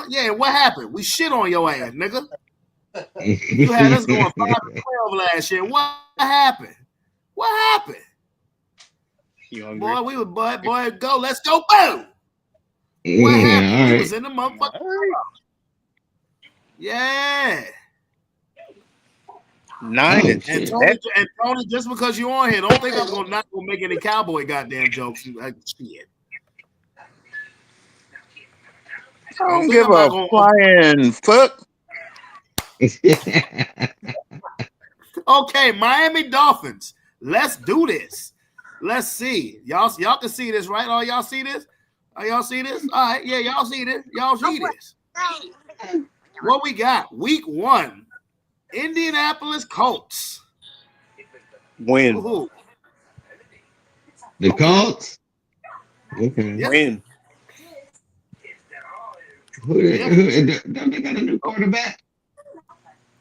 Yeah. What happened? We shit on your ass, nigga. You had us going 5-12 last year. What happened? What happened? You hungry? Boy, we was boy, go. Let's go. Boom. What happened? All We right. was in the motherfucker. All right. Yeah. 9 Oh, and shit. 10. And Tony, just because you on here, don't think I'm not gonna make any cowboy goddamn jokes. Like, shit. I don't think give I'm not a gonna- flying fuck. Okay, Miami Dolphins. Let's do this. Let's see. Y'all can see this, right? Oh, y'all see this? Oh, y'all see this? All right, yeah, y'all see this. Y'all see this. What we got? Week 1. Indianapolis Colts. Win. Woohoo. The Colts. Okay. Yeah. Win. Don't they got a new quarterback?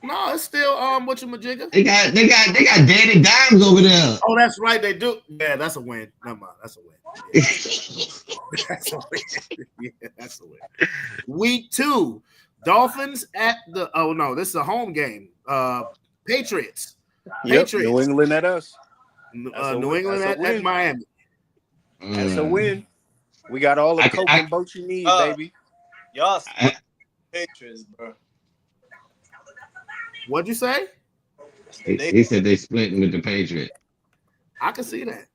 No, it's still whatchamajigga. They got Danny Dimes over there. Oh, that's right, they do. Yeah, that's a win. Never mind, that's a win. Yeah. That's a win. Yeah, that's a win. Week 2, Dolphins at the. Oh no, this is a home game. Patriots. Yep. Patriots. New England at us. New win. England That's a at win. Miami. That's a win. We got all the coke and boat you need, baby. Y'all split Patriots, bro. What'd you say? He said they splitting with the Patriots. I can see that.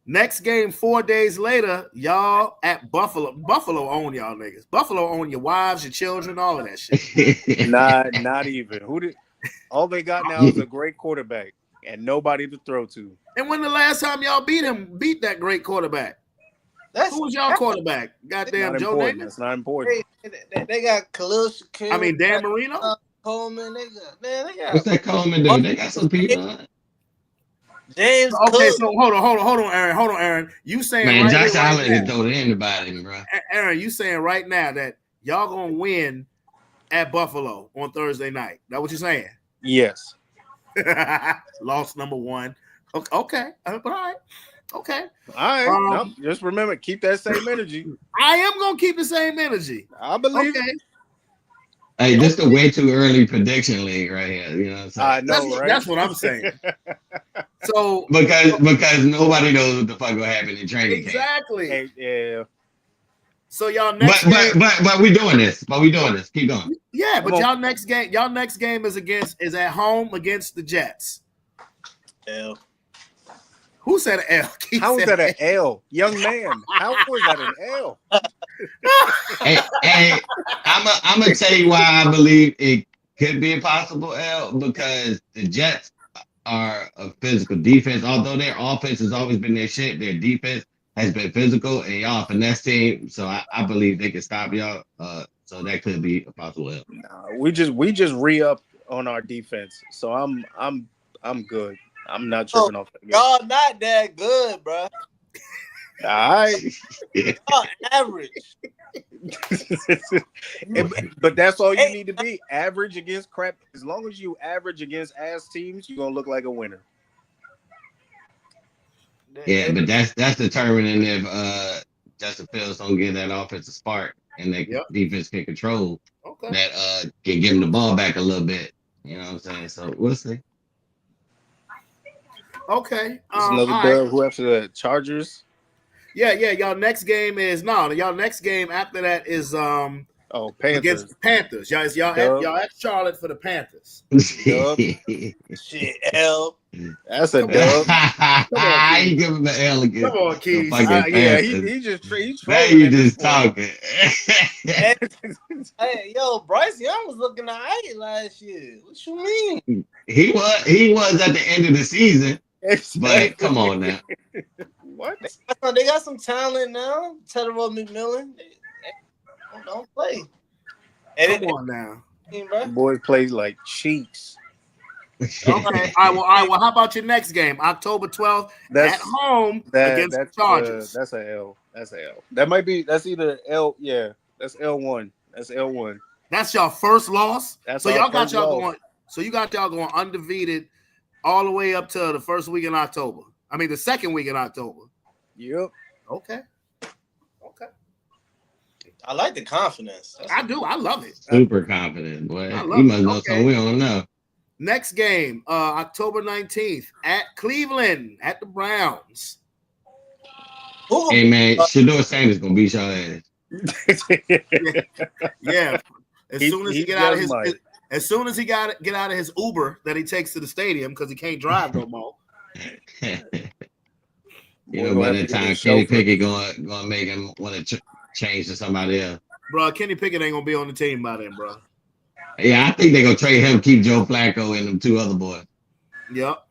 Next game 4 days later, y'all at Buffalo. Buffalo own y'all niggas. Buffalo own your wives, your children, all of that shit. Not even. All they got now is a great quarterback and nobody to throw to. And when the last time y'all beat that great quarterback? Who was y'all quarterback? Goddamn Joe Namath? That's not important. They got Khalil Shakir. I mean Dan Marino. Coleman. They got What's that Coleman do? They got some people. Huh? James. Okay, Cook. so hold on, Aaron. You saying Man, right Josh here, right Allen now, is throwing anybody, bro. Aaron, you saying right now that y'all gonna win at Buffalo on Thursday night? That what you're saying? Yes. Loss number 1. Okay, but all right. Okay. All right. Nope. Just remember, keep that same energy. I am gonna keep the same energy. I believe it. Hey, this is a way too early prediction league right here. You know what I'm saying? I know, right? That's what I'm saying. So because nobody knows what the fuck will happen in training camp. exactly. Hey, yeah. So y'all next But we doing this. Keep going. yeah, but y'all next game is at home against the Jets. L. Who said an L? How is that an L? Young man, how was that an L? Hey, I'm gonna tell you why I believe it could be a possible L, because the Jets are a physical defense. Although their offense has always been their shit, their defense has been physical, and y'all a finesse team. So I believe they can stop y'all. So that could be a possible L. Nah, we just re-up on our defense. So I'm good. I'm not tripping off that. Y'all not that good, bro. All right. Y'all average. But that's all you need to be. Average against crap. As long as you average against ass teams, you're gonna look like a winner. Yeah, but that's determining if Justin Fields don't get that offensive spark and that defense can control that can give him the ball back a little bit. You know what I'm saying? So we'll see. Okay. It's another dub. Who after the Chargers? Yeah. Y'all next game is y'all next game after that is Panthers. Against the Panthers. Y'all at Charlotte for the Panthers. Shit, L. That's a dub. I ain't give him an L again. Come on, Keys. Yeah, he just he's now you just talking. Hey, yo, Bryce Young was looking alright last year. What you mean? He was at the end of the season. But come on now. What? They got some talent now. Teterow McMillan. They don't play. Come on now. Boys play like cheats. Okay. All right. Well, how about your next game? October 12th at home against the Chargers. That's a L. That's a L. That might be. That's either L. Yeah. That's L1. That's L1. That's your first loss. That's so y'all got y'all loss. going. So you got y'all going undefeated all the way up to the first week in October. I mean, the second week in October. Yep. Okay. I like the confidence. I do. I love it. Super confident, boy. I love He must it. know Okay. something we don't know. Next game, October 19th at Cleveland at the Browns. Hey man, Shador Sanders gonna beat y'all ass. Yeah. As soon as he get out of his might. as soon as he get out of his Uber that he takes to the stadium because he can't drive no more. You know, by that time, Kenny Pickett gonna make him want to change to somebody else. Bro, Kenny Pickett ain't gonna be on the team by then, bro. Yeah, I think they're gonna trade him, keep Joe Flacco and them two other boys. Yep.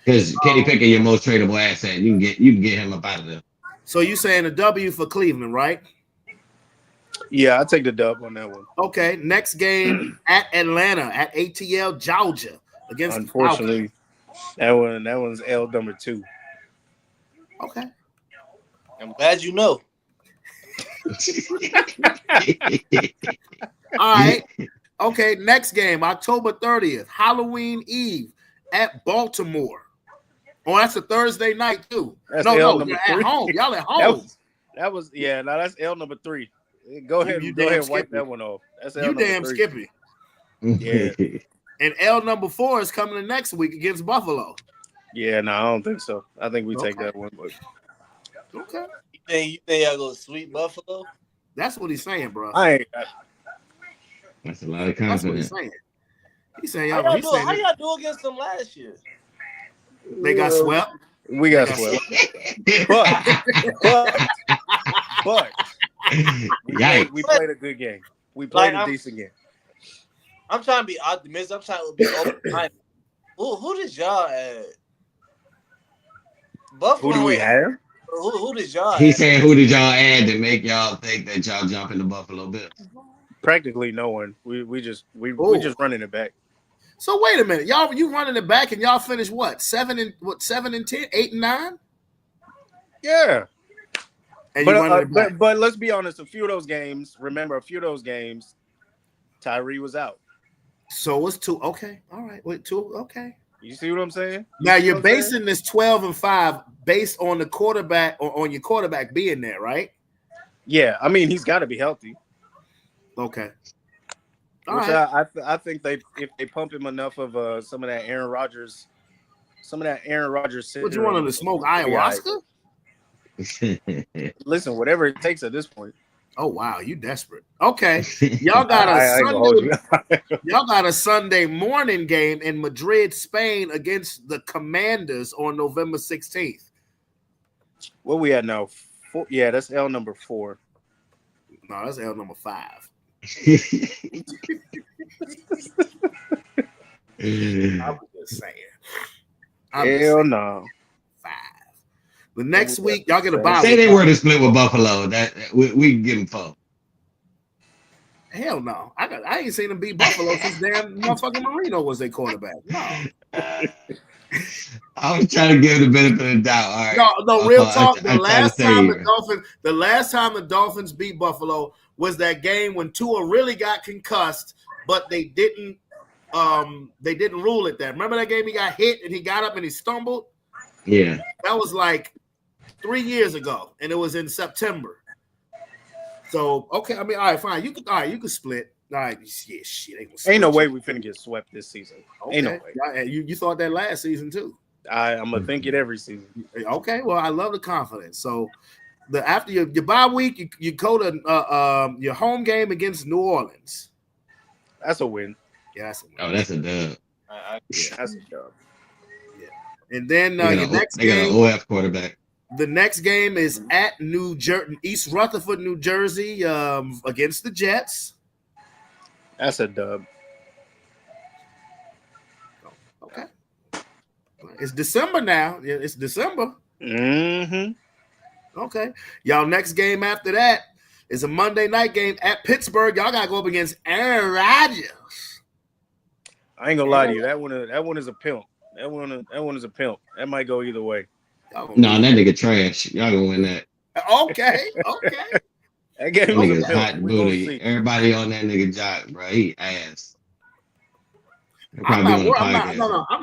Because Kenny Pickett, your most tradable asset. You can get him up out of there. So you saying a W for Cleveland, right? Yeah, I'll take the dub on that one. Okay. Next game at Atlanta at ATL Georgia against Unfortunately, that one's L number 2. Okay. I'm glad you know. All right. Okay. Next game, October 30th, Halloween Eve at Baltimore. Oh, that's a Thursday night too. That's No, L no, number you're 3. at home. Y'all at home. That was yeah. No, that's L number 3. Go ahead, You go damn ahead, and wipe Skippy. that one off. That's L You number damn 3. Skippy. Yeah. And L number 4 is coming in next week against Buffalo. Yeah, no, I don't think so. I think we take Okay. that one. But Okay. You think y'all go sweep Buffalo? That's what he's saying, bro. That's a lot of That's what he's confidence. saying. He's saying How y'all. y'all He's do, saying how y'all do against them last year? they got swept. We got swept. But Yikes. we played a good game. We played Like, a decent game. I'm trying to be optimistic. I'm trying to be open-minded. Who did y'all add? Buffalo. Who do we have? Who did y'all He add? said, "Who did y'all add to make y'all think that y'all jumping the Buffalo Bills?" Practically no one. We just Oh. running it back. So wait a minute, y'all. You running it back and y'all finished what? 7 and 10, 8 and 9. Yeah. And you running it back. But let's be honest, a few of those games, Tyree was out. So it's 2. Okay. All right. Wait, 2. Okay. You see what I'm saying? Now You see you're what I'm saying? basing this 12 and 5 based on the quarterback or on your quarterback being there, right? Yeah, I mean he's got to be healthy. Okay. All Which right. I think if they pump him enough of some of that Aaron Rodgers. What you syndrome, want him to smoke ayahuasca? Listen, whatever it takes at this point. Oh wow, you desperate. Okay. Y'all got a I ain't gonna hold Sunday. you. Y'all got a Sunday morning game in Madrid, Spain against the Commanders on November 16th. What we at now? 4, yeah, that's L number 4. No, that's L number 5. I was just saying. Hell no. 5. The next week, y'all get a bye Say week. they were to split with Buffalo. That we can give them 4. Hell no. I ain't seen them beat Buffalo since damn motherfucking Marino was their quarterback. No. I was trying to give the benefit of the doubt. All right. No, real talk. I tried to save you. The last time the Dolphins beat Buffalo was that game when Tua really got concussed, but they didn't rule it that. Remember that game he got hit and he got up and he stumbled? Yeah. That was like 3 years ago, and it was in September. So okay, I mean, all right, fine. You can split. All right, yeah, shit. Ain't no way we finna get swept this season. Okay. Ain't no way. Yeah, you thought that last season too. I'm gonna think it every season. Okay, well, I love the confidence. So after your bye week, you go to your home game against New Orleans. That's a win. Yeah, that's a win. Oh, that's a dub. That's a dub. And then They your next got an game, OF quarterback. the next game is at East Rutherford, New Jersey, against the Jets. That's a dub. Okay, it's December now. Yeah, it's December. Mm-hmm. Okay, y'all. Next game after that is a Monday night game at Pittsburgh. Y'all gotta go up against Aaron Rodgers. I ain't gonna lie to you. That one is a pimp. That one is a pimp. That might go either way. No, that nigga trash. Y'all gonna win that. Okay. That game That was nigga's a pimp. hot We gonna booty. see. Everybody on that nigga jock, bro. He ass. I'm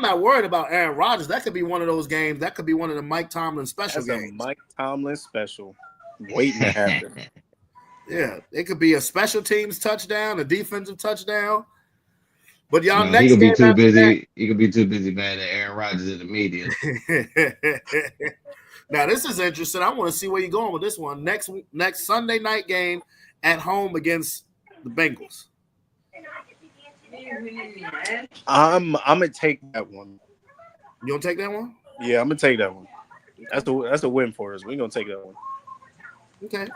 not worried about Aaron Rodgers. That could be one of those games. That could be one of the Mike Tomlin special That's a games. Mike Tomlin special. Waiting to happen. Yeah, it could be a special teams touchdown, a defensive touchdown. But y'all No, next he could be game too after busy. He could be too busy mad at Aaron Rodgers in the media. that. Now this is interesting. I want to see where you're going with this one. Next Sunday night game at home against the Bengals. I'm gonna take that one. You gonna take that one? Yeah, I'm gonna take that one. That's a win for us. We're gonna take that one. Okay.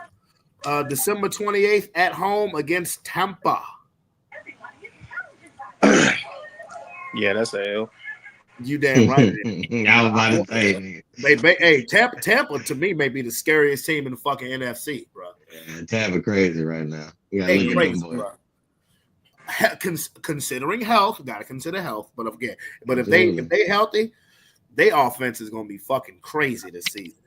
December 28th at home against Tampa. Yeah, that's a L. You damn right. I was about to say, Hey, Tampa to me may be the scariest team in the fucking NFC, bro. yeah, Tampa crazy right now. You gotta Hey, look at crazy, them boys. bro. Considering health, gotta consider health. But again, if Absolutely. they healthy, their offense is gonna be fucking crazy this season.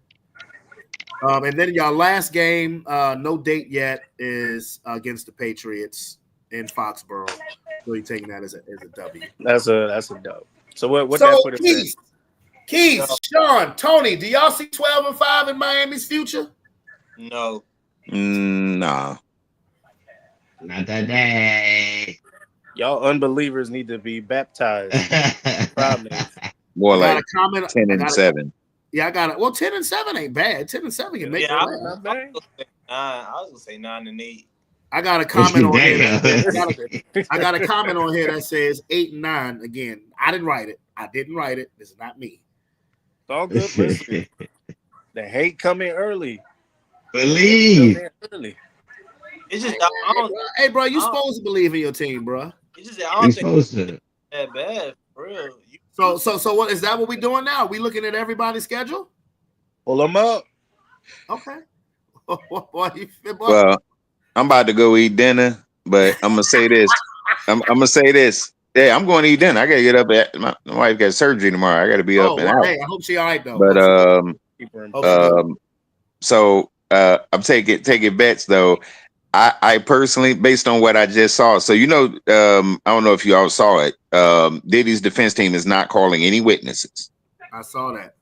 And then y'all last game, no date yet, is against the Patriots in Foxborough. So you're taking that as a W. That's a dub. So what So that put us at? Keith, Sean, Tony, do y'all see 12-5 in Miami's future? No. Nah. Not that day. Y'all unbelievers need to be baptized. Probably. More I got like a comment. 10-7. Yeah, I got it. Well, 10-7 ain't bad. 10-7 can make Yeah, that. Not bad. I was gonna say 9-8. I got a comment on here. Damn. I got a comment on here that says 8-9. Again, I didn't write it. This is not me. It's all good. Listen, the hate coming early. Believe. Coming early. It's just I don't. Hey, bro, you supposed to believe in your team, bro. It's just I don't He's think supposed to. it's that bad for real. So what is that? What we doing now? We looking at everybody's schedule? Pull them up. Okay. Boy, Well, I'm about to go eat dinner, but I'm gonna say this. I'm gonna say this. Yeah, I'm going to eat dinner. I gotta get up at my wife got surgery tomorrow. I gotta be up and out. Hey, I hope she all right though. But Keep her in- Okay. I'm taking bets though. I personally, based on what I just saw, so I don't know if you all saw it. Diddy's defense team is not calling any witnesses, I saw that.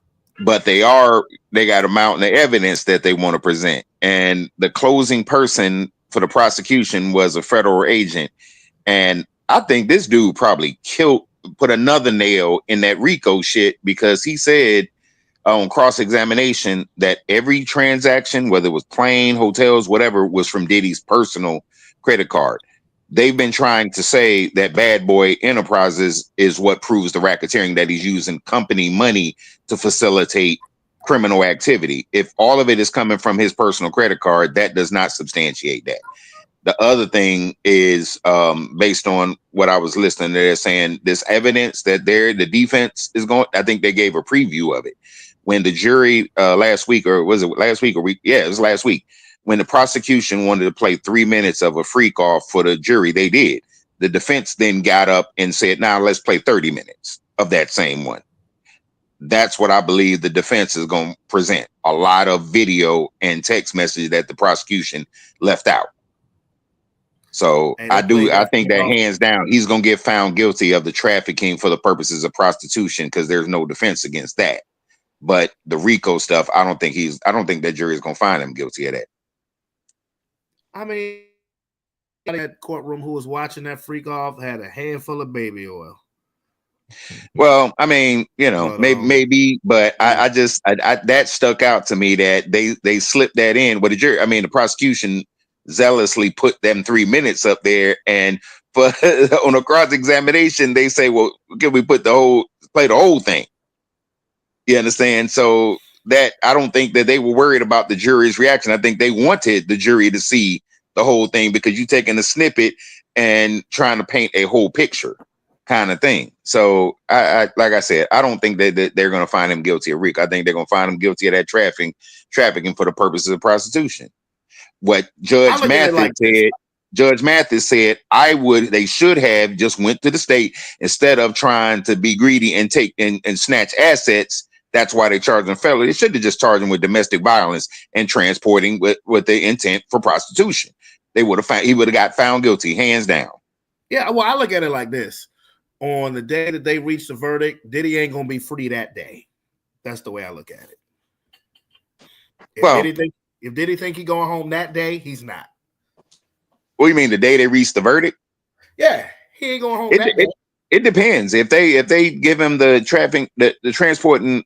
but they got a mountain of evidence that they want to present. And the closing person for the prosecution was a federal agent. And I think this dude probably put another nail in that RICO shit, because he said on cross-examination that every transaction, whether it was plane, hotels, whatever, was from Diddy's personal credit card. They've been trying to say that Bad Boy Enterprises is what proves the racketeering, that he's using company money to facilitate criminal activity. If all of it is coming from his personal credit card, that does not substantiate that. The other thing is, based on what I was listening, they're saying this evidence that the defense is going, I think they gave a preview of it. When the jury last week, or was it last week or week? Yeah, it was last week. When the prosecution wanted to play 3 minutes of a freak off for the jury, they did. The defense then got up and said, now let's play 30 minutes of that same one. That's what I believe the defense is going to present. A lot of video and text message that the prosecution left out. So Hey, I think that hands down, he's going to get found guilty of the trafficking for the purposes of prostitution, because there's no defense against that. But the RICO stuff, I don't think that jury is going to find him guilty of that. I mean, that courtroom who was watching that freak off had a handful of baby oil. Well, I mean, maybe, but I that stuck out to me, that they slipped that in. But the prosecution zealously put them 3 minutes up there, and on a cross examination, they say, well, can we play the whole thing? You understand? So that I don't think that they were worried about the jury's reaction. I think they wanted the jury to see the whole thing, because you're taking a snippet and trying to paint a whole picture kind of thing. So I like I said, I don't think that they're going to find him guilty of RICO. I think they're going to find him guilty of that trafficking for the purposes of prostitution. What Judge Mathis said, they should have just went to the state instead of trying to be greedy and take and snatch assets. That's why they charged him felony. They should have just charged him with domestic violence and transporting with the intent for prostitution. He would have got found guilty, hands down. Yeah, well, I look at it like this. On the day that they reach the verdict, Diddy ain't going to be free that day. That's the way I look at it. If Diddy think he's going home that day, he's not. What do you mean the day they reach the verdict? Yeah, he ain't going home that day. It depends. If they give him the trafficking, the transporting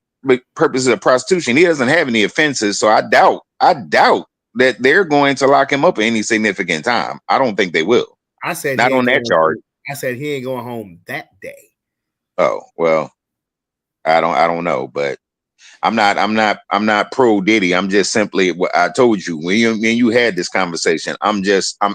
purposes of prostitution, he doesn't have any offenses. So I doubt that they're going to lock him up any significant time. I don't think they will. I said not on that charge. I said he ain't going home that day. Oh well, I don't know, but I'm not pro Diddy. I'm just simply what I told you when you had this conversation. I'm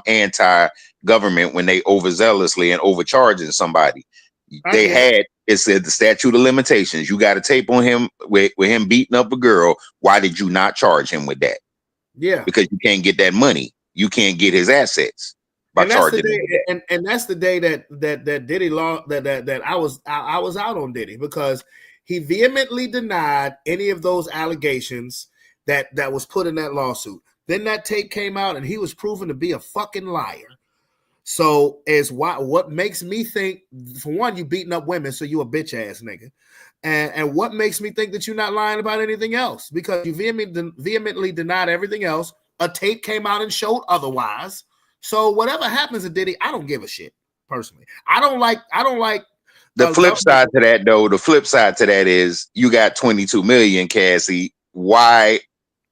anti government when they overzealously and overcharging somebody. It said the statute of limitations. You got a tape on him with him beating up a girl. Why did you not charge him with that? Yeah, because you can't get that money. You can't get his assets by charging him. And that's the day that Diddy law that I was out on Diddy because he vehemently denied any of those allegations that was put in that lawsuit. Then that tape came out and he was proven to be a fucking liar. So what makes me think, for one, you beating up women, so you a bitch ass nigga. And what makes me think that you're not lying about anything else? Because you vehemently denied everything else. A tape came out and showed otherwise. So whatever happens to Diddy, I don't give a shit, personally. I don't like the flip side to that, though. The flip side to that is you got 22 million, Cassie. Why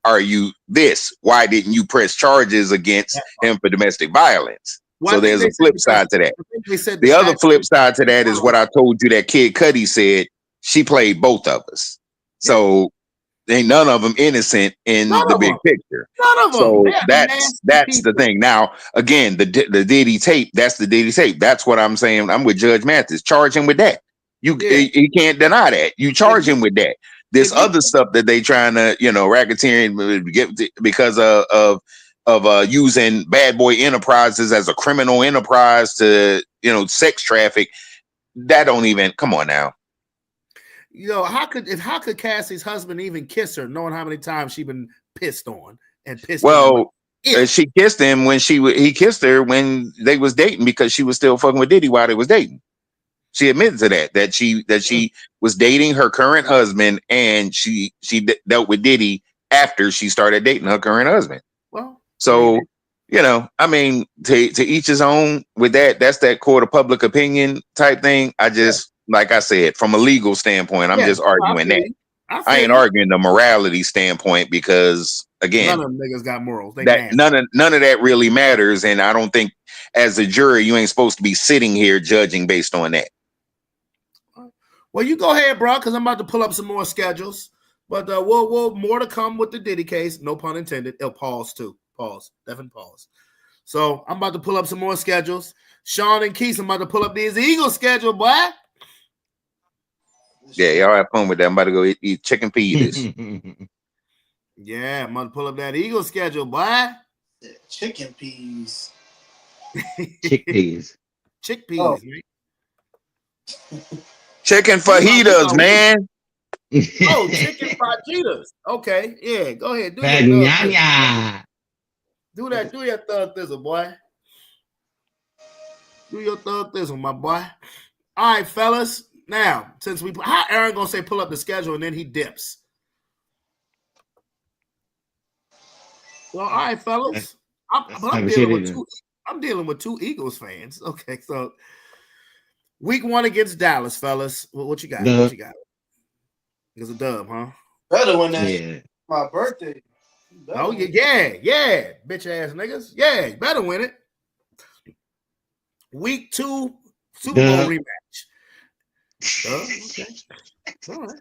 are you this? Why didn't you press charges against him for domestic violence? Well, so there's a flip side to that. The other flip side to that is what I told you that Kid Cudi said. She played both of us. So ain't none of them innocent in the big picture. None of them. So that's the thing. Now, again, the Diddy tape, that's the Diddy tape. That's what I'm saying. I'm with Judge Mathis. Charge him with that. You can't deny that. You charge him with that. This other stuff that they trying to, racketeering get because of using Bad Boy Enterprises as a criminal enterprise to, sex traffic. That don't even, come on now. How could Cassie's husband even kiss her, knowing how many times she been pissed on and pissed? Well, she kissed him when he kissed her when they was dating because she was still fucking with Diddy while they was dating. She admitted to that she was dating her current husband and she dealt with Diddy after she started dating her current husband. Well, so to each his own with that. That's that court of public opinion type thing. Like I said, from a legal standpoint, I'm just arguing that. I ain't arguing the morality standpoint because, again, none of them niggas got morals. None of that really matters, and I don't think as a jury you ain't supposed to be sitting here judging based on that. Well, you go ahead, bro, because I'm about to pull up some more schedules. But we'll more to come with the Diddy case. No pun intended. It'll pause too. Pause. Definitely pause. So I'm about to pull up some more schedules. Sean and Keith, I'm about to pull up these Eagles schedule, boy. Yeah, y'all have fun with that. I'm about to go eat chicken peas. Yeah, I'm about to pull up that Eagles schedule, boy. Chicken peas. Chickpeas. Chickpeas, man. Chicken fajitas, man. Oh, chicken fajitas. Okay, yeah, go ahead. Do that. Do your thug thizzle, boy. Do your thug thizzle, my boy. All right, fellas. Now, since how Aaron gonna say pull up the schedule and then he dips. Well, all right, fellas. I'm dealing with two Eagles fans. Okay, so week 1 against Dallas, fellas. What you got? What you got? It's a dub, huh? Better win that. My birthday. Oh yeah, bitch ass niggas. Yeah, you better win it. Week 2 Super Bowl rematch. Okay. All right.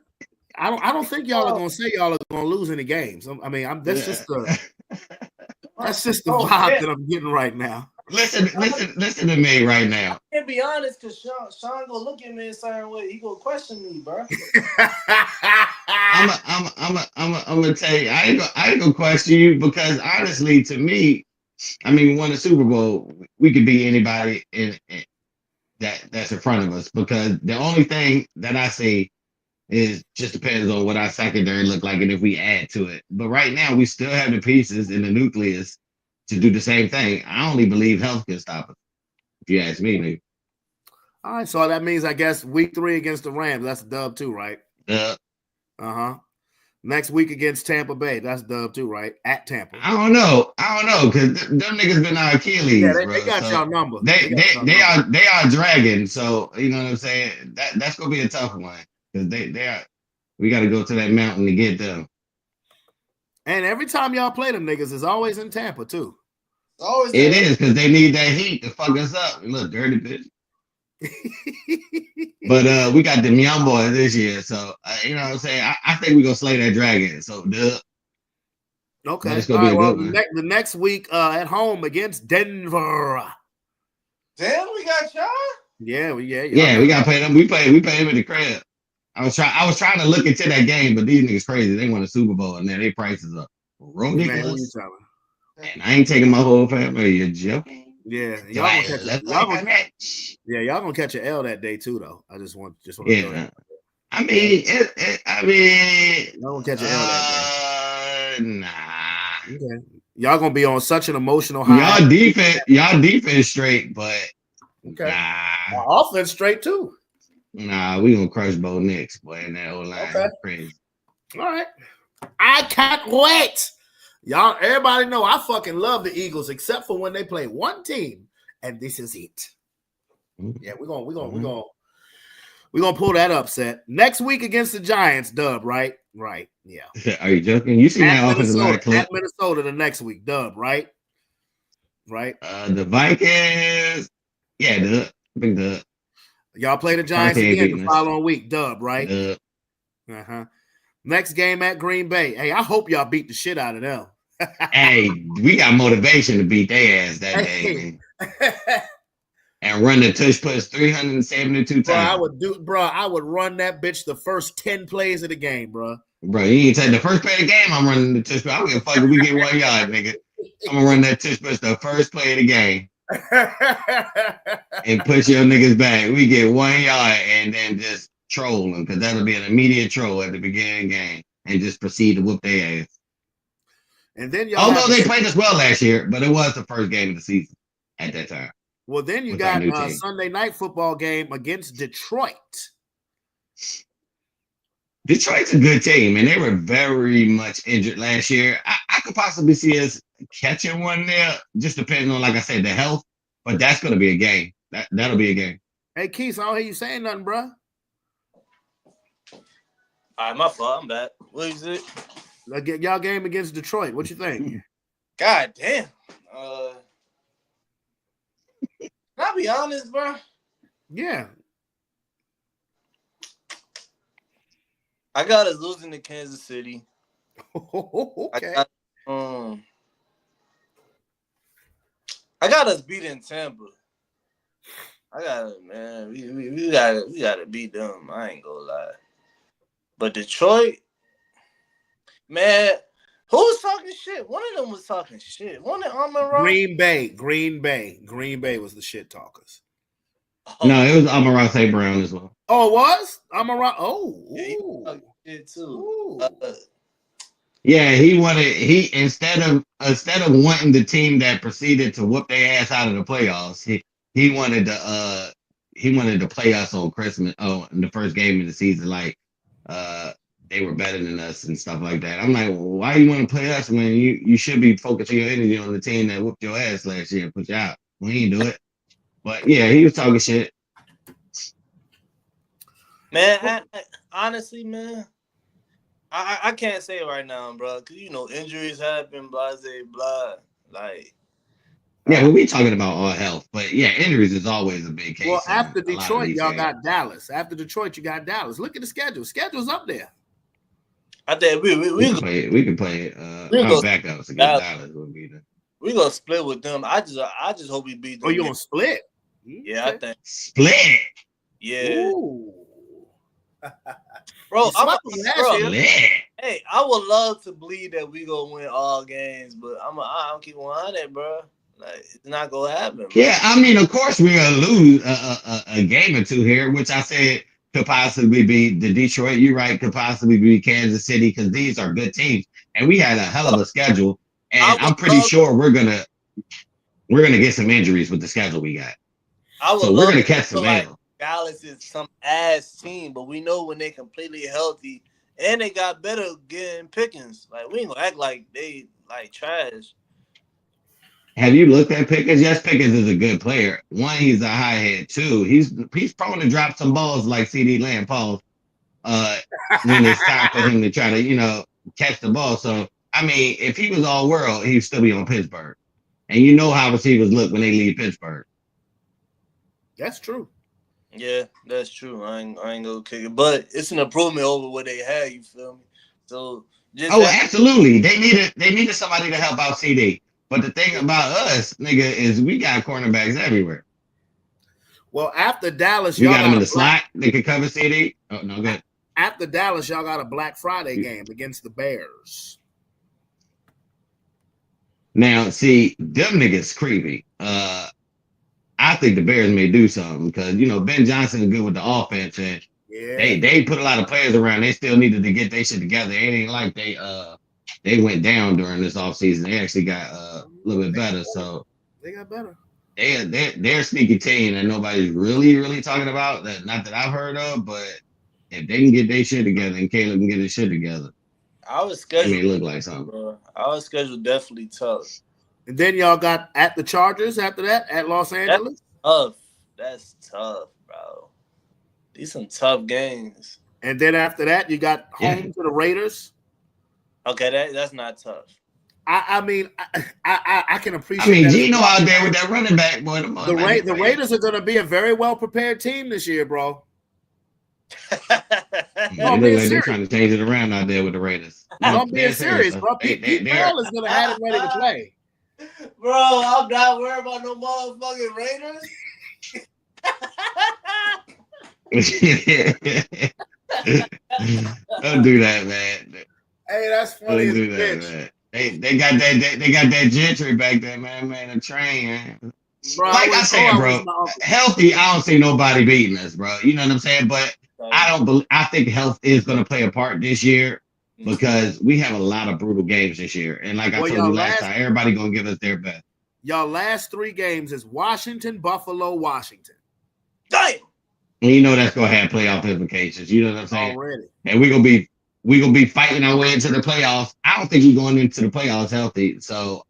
I don't think y'all are gonna say y'all are gonna lose any games. That's just the vibe that I'm getting right now. Listen to me right now. I can't be honest, because Sean gonna look at me a certain way. He gonna question me, bro. I'm gonna tell you, I ain't gonna question you because honestly, to me, we won a Super Bowl. We could beat anybody in that's in front of us because the only thing that I see is just depends on what our secondary look like and if we add to it. But right now, we still have the pieces in the nucleus to do the same thing. I only believe health can stop us. If you ask me, nigga. All right, so that means I guess week 3 against the Rams, that's a dub too, right? Yeah. Now Next week against Tampa Bay. That's dub too, right? At Tampa. I don't know, because them niggas been our Achilles, Yeah, bro. they got So y'all number. they are dragging. So you know what I'm saying. That's gonna be a tough one because they are. We got to go to that mountain to get them. And every time y'all play them niggas, it's always in Tampa too. Always It is because they need that heat to fuck us up. Look, dirty bitch. But we got them young boys this year, so you know what I'm saying. I think we're gonna slay that dragon. So Okay. it's gonna be a good one. The next week at home against Denver. Damn, we got y'all. Yeah, we gotta pay them. We pay them in the crib. I was trying to look into that game, but these niggas crazy. They won a Super Bowl and now their prices are ridiculous. And I ain't taking my whole family. You're joking. Yeah, y'all gonna catch an L that day too, though. I just want to yeah. I mean, y'all gonna catch an L that day. Nah. Okay. Y'all gonna be on such an emotional high. Y'all defense straight, but okay. Nah. Our offense straight too. Nah, we gonna crush Bo Nix, boy, in that old line. Okay. Crazy. All right. I can't wait. Y'all, everybody know I fucking love the Eagles, except for when they play one team, and this is it. Yeah, we're gonna pull that upset next week against the Giants. Dub, right? Right. Yeah. Are you joking? You seen that offensive line clip? At Minnesota the next week. Dub, right? Right. The Vikings. Yeah, Dub. Big Dub. Y'all play the Giants again the following week. Dub, right? Dub. Next game at Green Bay. Hey, I hope y'all beat the shit out of them. Hey, we got motivation to beat their ass that day, man. And run the tush push 372 times. I would run that bitch the first 10 plays of the game, bro. Bro, you ain't take the first play of the game. I'm running the tush push. I don't give a fuck if we get 1 yard, nigga. I'm gonna run that tush push the first play of the game. And push your niggas back. We get 1 yard and then just troll them because that'll be an immediate troll at the beginning of the game and just proceed to whoop their ass. And then although they played us well last year, but it was the first game of the season at that time. Well, then you got a Sunday night football game against Detroit. Detroit's a good team, and they were very much injured last year. I could possibly see us catching one there, just depending on, like I said, the health. But that's going to be a game. That'll be a game. Hey, Keith, I don't hear you saying nothing, bro. All right, my fault. I'm back. What is it? Y'all game against Detroit. What you think? God damn. Can I be honest, bro? Yeah. I got us losing to Kansas City. Okay. I got us beating Tampa. We gotta beat them. I ain't gonna lie. But Detroit, man, who was talking shit? One of them was talking shit. One of Amon-Ra. Green Bay was the shit talkers. Oh. No, it was Amon-Ra St. Brown as well. Oh, it was? Amon-Ra? Oh. Yeah, shit too. Yeah, instead of wanting the team that proceeded to whoop their ass out of the playoffs, he wanted to play us on Christmas, in the first game of the season, like they were better than us and stuff like that. I'm like, well, why you want to play us when you should be focusing your energy on the team that whooped your ass last year and put you out? We ain't do it. But yeah, he was talking shit. Man, honestly, man, I can't say it right now, bro, because injuries happen, blah, blah, like. Yeah, we talking about all health, but yeah, injuries is always a big case. Well, after Detroit, y'all got Dallas. After Detroit, you got Dallas. Look at the schedule. Schedule's up there. I think we can play it. Our backups against Dallas will be there. We gonna split with them. I just hope we beat them. Oh, you gonna split? Yeah, I think split. Yeah. Ooh. Bro, split. Hey, I would love to believe that we gonna win all games, but I'm keep 100, bro. Like, it's not gonna happen, bro. Yeah, I mean, of course we're gonna lose a game or two here, which I said could possibly be the Detroit. You're right, could possibly be Kansas City because these are good teams, and we had a hell of a schedule. And I'm pretty sure we're gonna get some injuries with the schedule we got. So we're gonna catch some L. Dallas is some ass team, but we know when they're completely healthy And they got better getting Pickens. Like we ain't gonna act like they like trash. Have you looked at Pickens? Yes, Pickens is a good player. One, he's a high head. Two, he's prone to drop some balls like CD Lamb, Paul. When it's time for him to try to, catch the ball. So I mean, if he was all world, he'd still be on Pittsburgh. And you know how receivers look when they leave Pittsburgh. That's true. Yeah, that's true. I ain't gonna kick it, but it's an improvement over what they had. You feel me? So absolutely. They needed somebody to help out CD. But the thing about us, nigga, is we got cornerbacks everywhere. Well, after Dallas, we got them in the slot. They could cover CD. Oh no, good. After Dallas, y'all got a Black Friday game against the Bears. Now, see, them niggas creepy. I think the Bears may do something because Ben Johnson is good with the offense, and they put a lot of players around. They still needed to get their shit together. It ain't like they went down during this offseason. They actually got a little bit better. So they got better. They're a sneaky team that nobody's really talking about. That not that I've heard of, but if they can get their shit together and Caleb can get his shit together, our schedule may look like something. Bro. Our schedule definitely tough. And then y'all got at the Chargers after that at Los Angeles. That's tough, bro. These some tough games. And then after that, you got home to the Raiders. Okay, that's not tough. I mean, I can appreciate. I mean, Gino out there with that running back, boy. The Raiders are going to be a very well prepared team this year, bro. No, they're trying to change it around out there with the Raiders. No, I'm being serious, bro. Pete Carroll is going to have it ready to play. Bro, I'm not worried about no motherfucking Raiders. Don't do that, man. Hey, that's funny. Don't do that, man. They got that Gentry back there, man. A train, man. Bro, like I said, bro, healthy. I don't see nobody beating us, bro. You know what I'm saying? But I think health is going to play a part this year because we have a lot of brutal games this year. And like I told you last time, everybody going to give us their best. Y'all last 3 games is Washington, Buffalo, Washington. Damn. And you know that's going to have playoff implications. You know what I'm saying? Already. And we're gonna be fighting our way into the playoffs. I don't think we're going into the playoffs healthy. So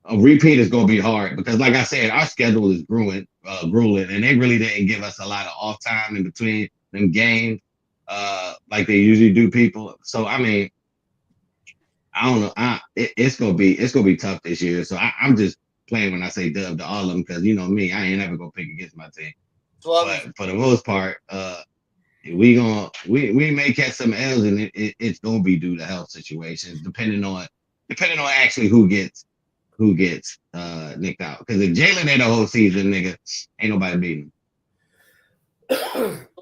a repeat is going to be hard because, like I said, our schedule is grueling, and they really didn't give us a lot of off time in between them games, like they usually do. People, so I mean, I don't know. It's gonna be tough this year. So I'm just playing when I say dub to all of them because you know me, I ain't ever gonna pick against my team. But for the most part, we may catch some L's, and it's gonna be due to health situations, depending on actually who gets nicked out. Because if Jalen there the whole season, nigga, ain't nobody beating him.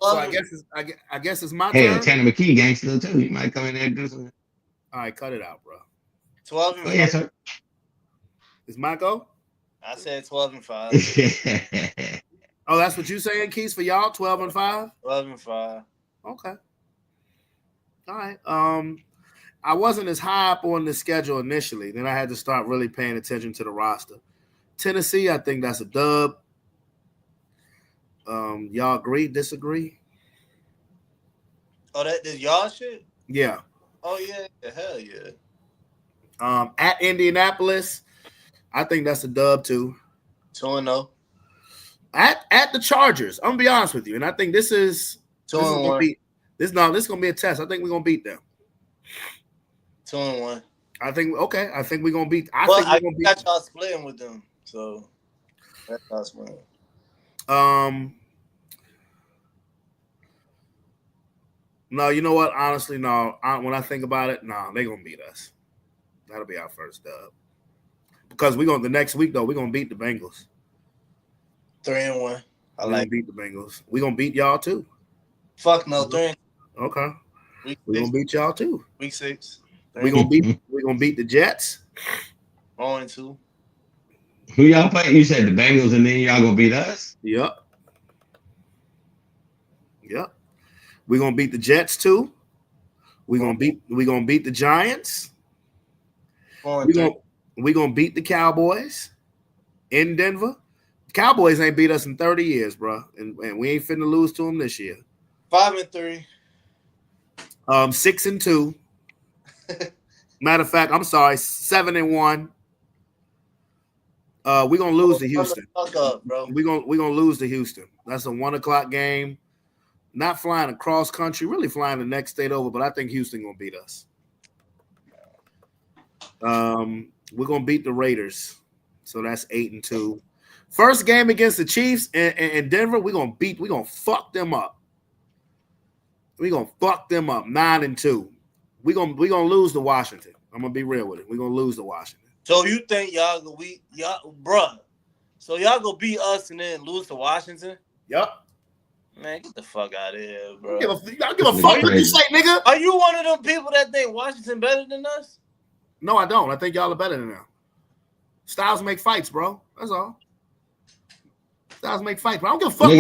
So I guess it's my turn. Tanner McKee gangster too. He might come in there and do something. All right, cut it out, bro. 12-5. Oh, yes, sir. Is my go? I said 12-5. Oh, that's what you saying, Keys, for y'all? 12-5? 12-5. Okay. All right. I wasn't as high up on the schedule initially. Then I had to start really paying attention to the roster. Tennessee, I think that's a dub. Y'all agree, disagree? Oh, that y'all shit? Yeah. Oh, yeah. Hell yeah. At Indianapolis, I think that's a dub too. 2-0. At the Chargers, I'm gonna be honest with you, and I think this is gonna be a test. I think we're gonna beat them. 2-1. I think we're gonna beat. I got y'all splitting with them, so that's y'all splitting. No, you know what? Honestly, no. When I think about it, no, they're gonna beat us. That'll be our first dub. Because the next week though, we're gonna beat the Bengals. 3-1. We're gonna beat the Bengals. We're gonna beat y'all too. Fuck no, 3. Okay. We're gonna beat y'all too. Week 6. We're gonna beat the Jets. 0-2. Who y'all play? You said the Bengals, and then y'all gonna beat us? Yep. We're gonna beat the Jets too. We're gonna beat the Giants. We're gonna beat the Cowboys in Denver. Cowboys ain't beat us in 30 years, bro, and we ain't finna lose to them this year. 5-3. 6-2. Matter of fact, I'm sorry, 7-1. We're gonna lose to Houston. Fuck up, bro. We're gonna lose to Houston. That's a 1:00 game. Not flying across country, really flying the next state over, but I think Houston gonna beat us. We're gonna beat the Raiders, so that's 8-2. First game against the Chiefs in Denver, we're gonna fuck them up. We're gonna fuck them up 9-2. We're gonna lose to Washington. I'm gonna be real with it. We're gonna lose to Washington. So you think y'all bruh? So y'all gonna beat us and then lose to Washington? Yep. Man, get the fuck out of here, bro. I don't give a fuck what you say, nigga. Are you one of them people that think Washington better than us? No, I don't. I think y'all are better than them. Styles make fights, bro. That's all. Styles make fights, bro. I don't give a fuck.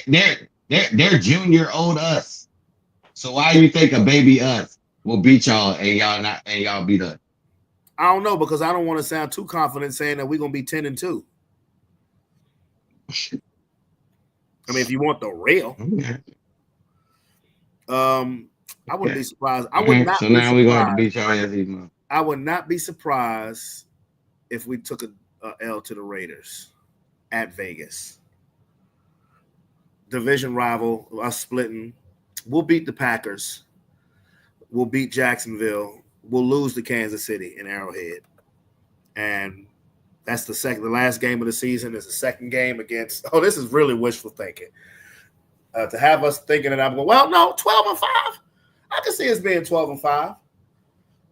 Nigga, they're junior-old us. So why do you think a baby us will beat y'all and y'all beat us? I don't know, because I don't want to sound too confident saying that we're gonna be 10-2. I mean, if you want the real, I wouldn't be surprised. I would not. So now we're going to beat y'all ass even more. I would not be surprised if we took a L to the Raiders at Vegas. Division rival, us splitting. We'll beat the Packers. We'll beat Jacksonville. We'll lose to Kansas City in Arrowhead, and that's the last game of the season is the second game against. Oh, this is really wishful thinking. To have us thinking that I'm going, well, no, 12-5. I can see us being 12-5.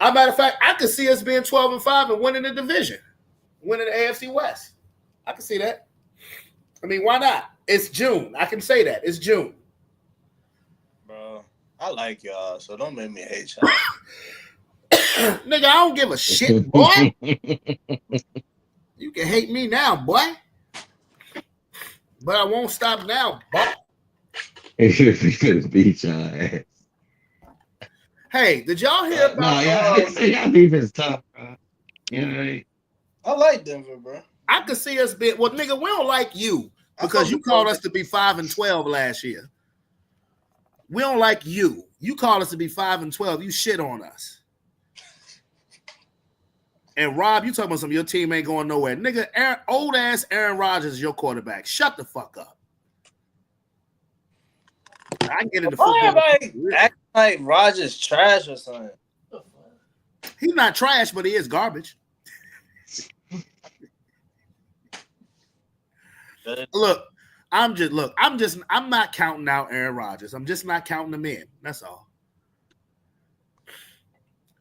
As a matter of fact, I could see us being 12-5 and winning the division, winning the AFC West. I can see that. I mean, why not? It's June. I can say that. It's June. Bro, I like y'all, so don't make me hate y'all. Nigga, I don't give a shit, boy. You can hate me now, boy. But I won't stop now, boy. Beat y'all ass. Hey, did y'all hear about y'all defense tough, bro. You know, I like Denver, bro. I could see us being well, nigga, we don't like you because you called us to be 5-12 last year. We don't like you. You called us to be 5-12. You shit on us. And Rob, you talking about your team ain't going nowhere. Nigga, old ass Aaron Rodgers is your quarterback. Shut the fuck up. I can get into football. Everybody act like Rodgers trash or something. He's not trash, but he is garbage. Look, I'm not counting out Aaron Rodgers. I'm just not counting him in. That's all.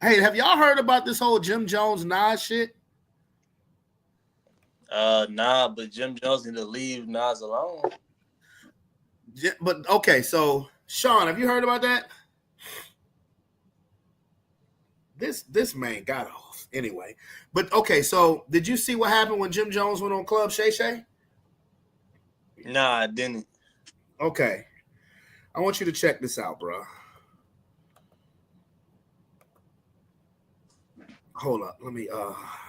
Hey, have y'all heard about this whole Jim Jones Nas shit? Nah, but Jim Jones need to leave Nas alone. But okay, so Sean, have you heard about that? This man got off anyway. But okay, so did you see what happened when Jim Jones went on Club Shay Shay? Nah, I didn't. Okay, I want you to check this out, bro. Hold up, let me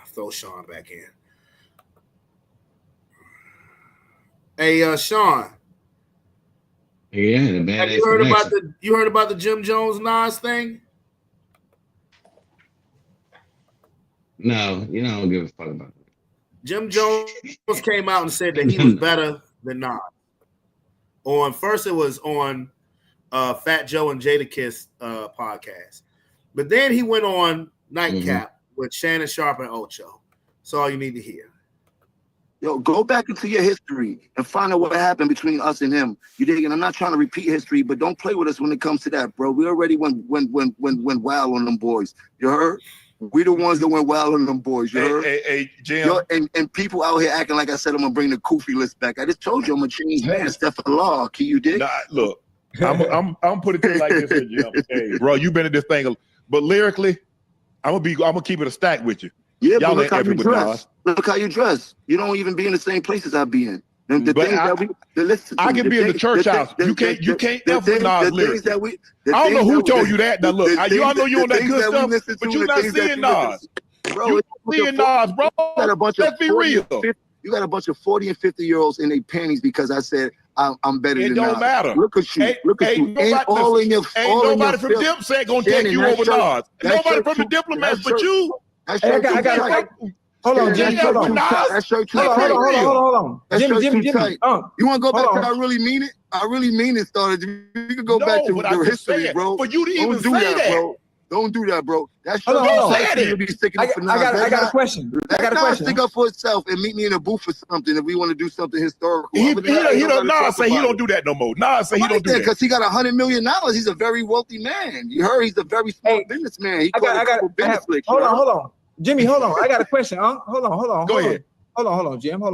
throw Sean back in. Hey, Sean. Yeah, the bad. Have you heard about the Jim Jones Nas thing? No, I don't give a fuck about it. Jim Jones came out and said that he was better than Nas. First it was on Fat Joe and Jadakiss podcast, but then he went on Nightcap with Shannon Sharp and Ocho. That's all you need to hear. Yo, go back into your history and find out what happened between us and him. You dig? And I'm not trying to repeat history, but don't play with us when it comes to that, bro. We already went wild on them boys. You heard? We the ones that went wild on them boys. You heard? Hey, Jim. Yo, and people out here acting like I said I'm gonna bring the Kofi list back. I just told you I'm gonna change man. Stephen Law. Can you dig? Nah, look, I'm putting it like this here, Jim. Hey, bro, you been in this thing, but lyrically, I'm gonna keep it a stack with you. Yeah, y'all but look how you dress. Nas. Look how you dress. You don't even be in the same places I be in. And the things that we listen to, I can be in the church house. You can't ever Nas lyrics. I don't know who told you that. Now look, I know you on that good stuff, but you're not seeing Nas. Bro, you seeing Nas, bro. Let's be real. You got a bunch of 40 and 50-year-olds in their panties because I said I'm better It than don't Nas. matter. Look at you. Look at you. Nobody, Ain't all in your ain't all in your nobody from filth. Dipset gonna Shannon, take you that over shirt- Nas. that Nobody shirt from the too- Diplomats that but shirt- you. That Hey, shirt I too got tight. hold on, That Jimmy. shirt Hold too on. tight. That shirt too Hold on, tight. hold on. That Jimmy, shirt too Jimmy. tight. You You want to go back Hold to on. I really mean it? I really mean it started. You can go No, back to but the I'm just history, saying, bro. for you to even Don't do say that. bro. Don't do that, bro. That shirt Hold on, too hold on. tight for you to be sticking I up for Nas. got a question. I got a Nas question. stick up for itself and meet me in a booth for something if we want to do something historical. He Other than that, don't. ain't nobody Nas talk say he about don't it. do that no more. Nas say he don't do that. Because he got $100 million. He's a very wealthy man. You heard he's a very smart Hey, businessman. He I caught a got couple business licks. you heard? hold on. Jimmy, hold on. I got a question. Hold on. Go ahead. Hold on, Jim. Hold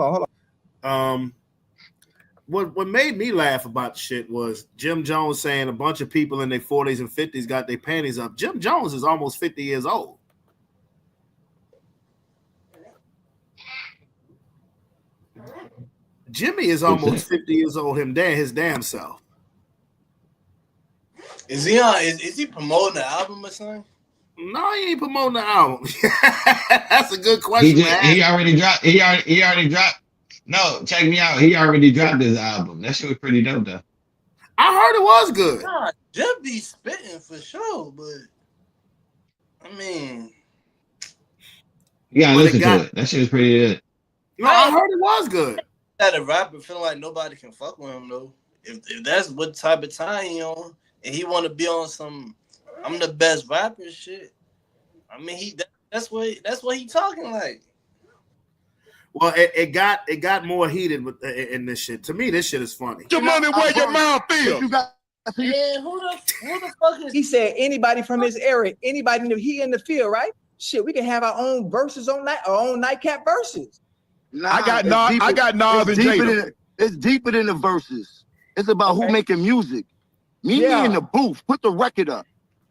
on. What made me laugh about the shit was Jim Jones saying a bunch of people in their 40s and 50s got their panties up. Jim Jones is almost 50 years old. Jimmy is almost 50 years old, his damn self. Is he on? Is he promoting the album or something? No, he ain't promoting the album. That's a good question. He already dropped. He already dropped. No, check me out. He already dropped his album. That shit was pretty dope though. I heard it was good. Nah, Jim be spitting for sure, but I mean, You gotta But listen to it. That shit was pretty good. No, I heard it was good. that a rapper feeling like nobody can fuck with him though. If that's what type of time he on, and he want to be on some, I'm the best rapper shit. I mean, that's what he talking like. Well, it got more heated in this shit. To me, this shit is funny. Your money where your mouth is. You got Man, who the fuck is He said anybody from his area, anybody he in the field, right? Shit, we can have our own verses on that, our own nightcap verses. I got Nas and Jada. It's deeper than the verses. It's about who making music. Meet me in the booth. Put the record up.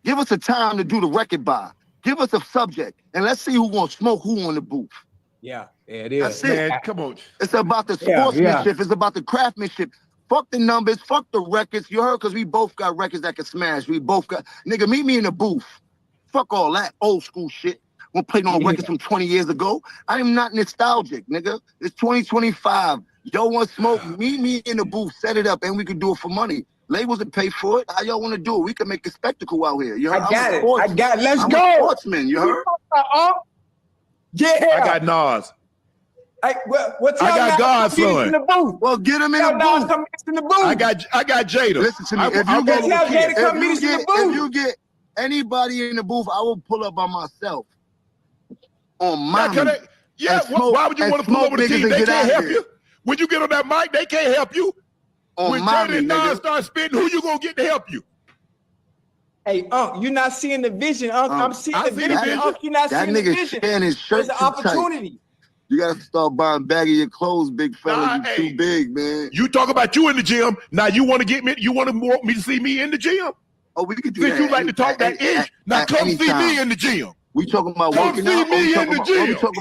Give us a time to do the record by. Give us a subject, and let's see who gonna smoke who on the booth. Yeah, it is. That's it. Man, come on. It's about the sportsmanship. It's about the craftsmanship. Fuck the numbers. Fuck the records. You heard? Because we both got records that can smash. We both got nigga. Meet me in the booth. Fuck all that old school shit. Won't play no records from 20 years ago. I am not nostalgic, nigga. It's 2025. Yo want smoke? Meet me in the booth. Set it up, and we can do it for money. Labels will pay for it. How y'all want to do it? We can make a spectacle out here. You heard? I got it. Let's I'm go. a sportsman. You heard? Yeah. I got Nas. I got Godson. In the booth. Well, get him in the booth. Come in the booth. I got Jada. Listen to me. If you get anybody in the booth, I will pull up by myself. On my why would you want to pull over the team? They can't help you. When you get on that mic, they can't help you. When Jada and Nas start spitting, who you gonna get to help you? Hey, you're not seeing the vision, I'm seeing the vision. You're not that seeing the nigga vision. sharing his shirt. There's an opportunity. You gotta start buying baggy your clothes, big fella. You too big, man. You talk about you in the gym. Now you want to get me? You want me to see me in the gym? Oh, we could do Since that. you like to talk that ish, now come see me in the gym. We talking about working out. What we talking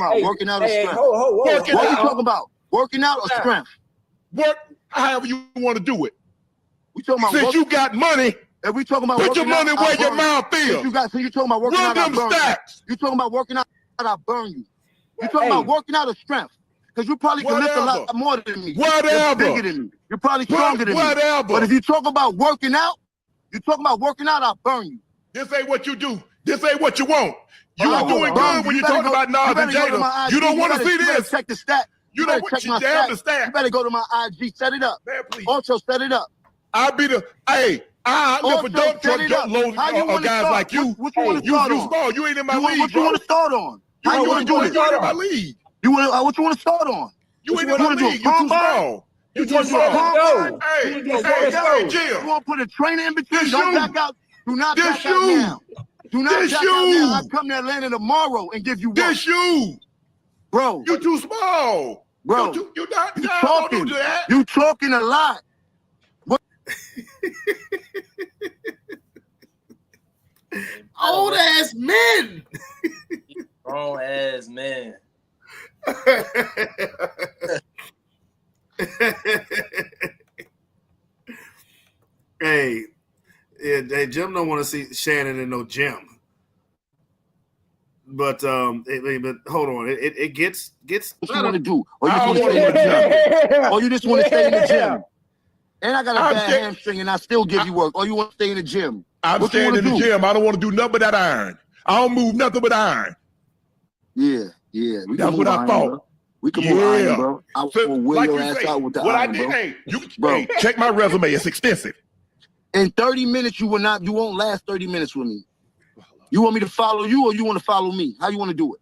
about? Working out or strength? What we talking about? Working out or strength? Work however you want to do it. We talking about since you got money. If we talking about put your money where your mouth is. So you talking about working out? I burn you. You talking about working out? I burn you. You talking about working out or strength? Because you probably can lift a lot more than me. Whatever. You're bigger than me. You're probably stronger than me. But if you talk about working out, I burn you. This ain't what you do. This ain't what you want. You are doing good when you talk about Nas and Jada. You don't want to see this. Check the stat. You don't want to damn the stat. You better go to my IG. Set it up. Man, please. Also, set it up. I'll be the I look for dump truck guys like you. What you want to start on? Small. You ain't in my league. What you want to start on? How you want to do it? You ain't in my league. What you want to start on? You ain't in my league. You too small. You too small. Hey, Jim. You want to put a trainer in between? Don't back out. Do not back out now. Do not back out now. I come to Atlanta tomorrow and give you one. This you. Bro. You too small. Bro. You not talking. You talking a lot. Old ass men. Grown ass man. Hey, Jim don't want to see Shannon in no gym. But hold on, it gets. What you want to do? Or you just want to stay in the gym? Or you just want to stay in the gym? And I got a bad hamstring, and I still give you work. Or you want to stay in the gym? I'm staying in the gym. I don't want to do nothing but that iron. I don't move nothing but iron. Yeah. That's what I thought. We can move iron, bro. I will wear your ass out with the iron, bro. Hey, check my resume. It's extensive. In 30 minutes, you won't last 30 minutes with me. You want me to follow you, or you want to follow me? How you want to do it?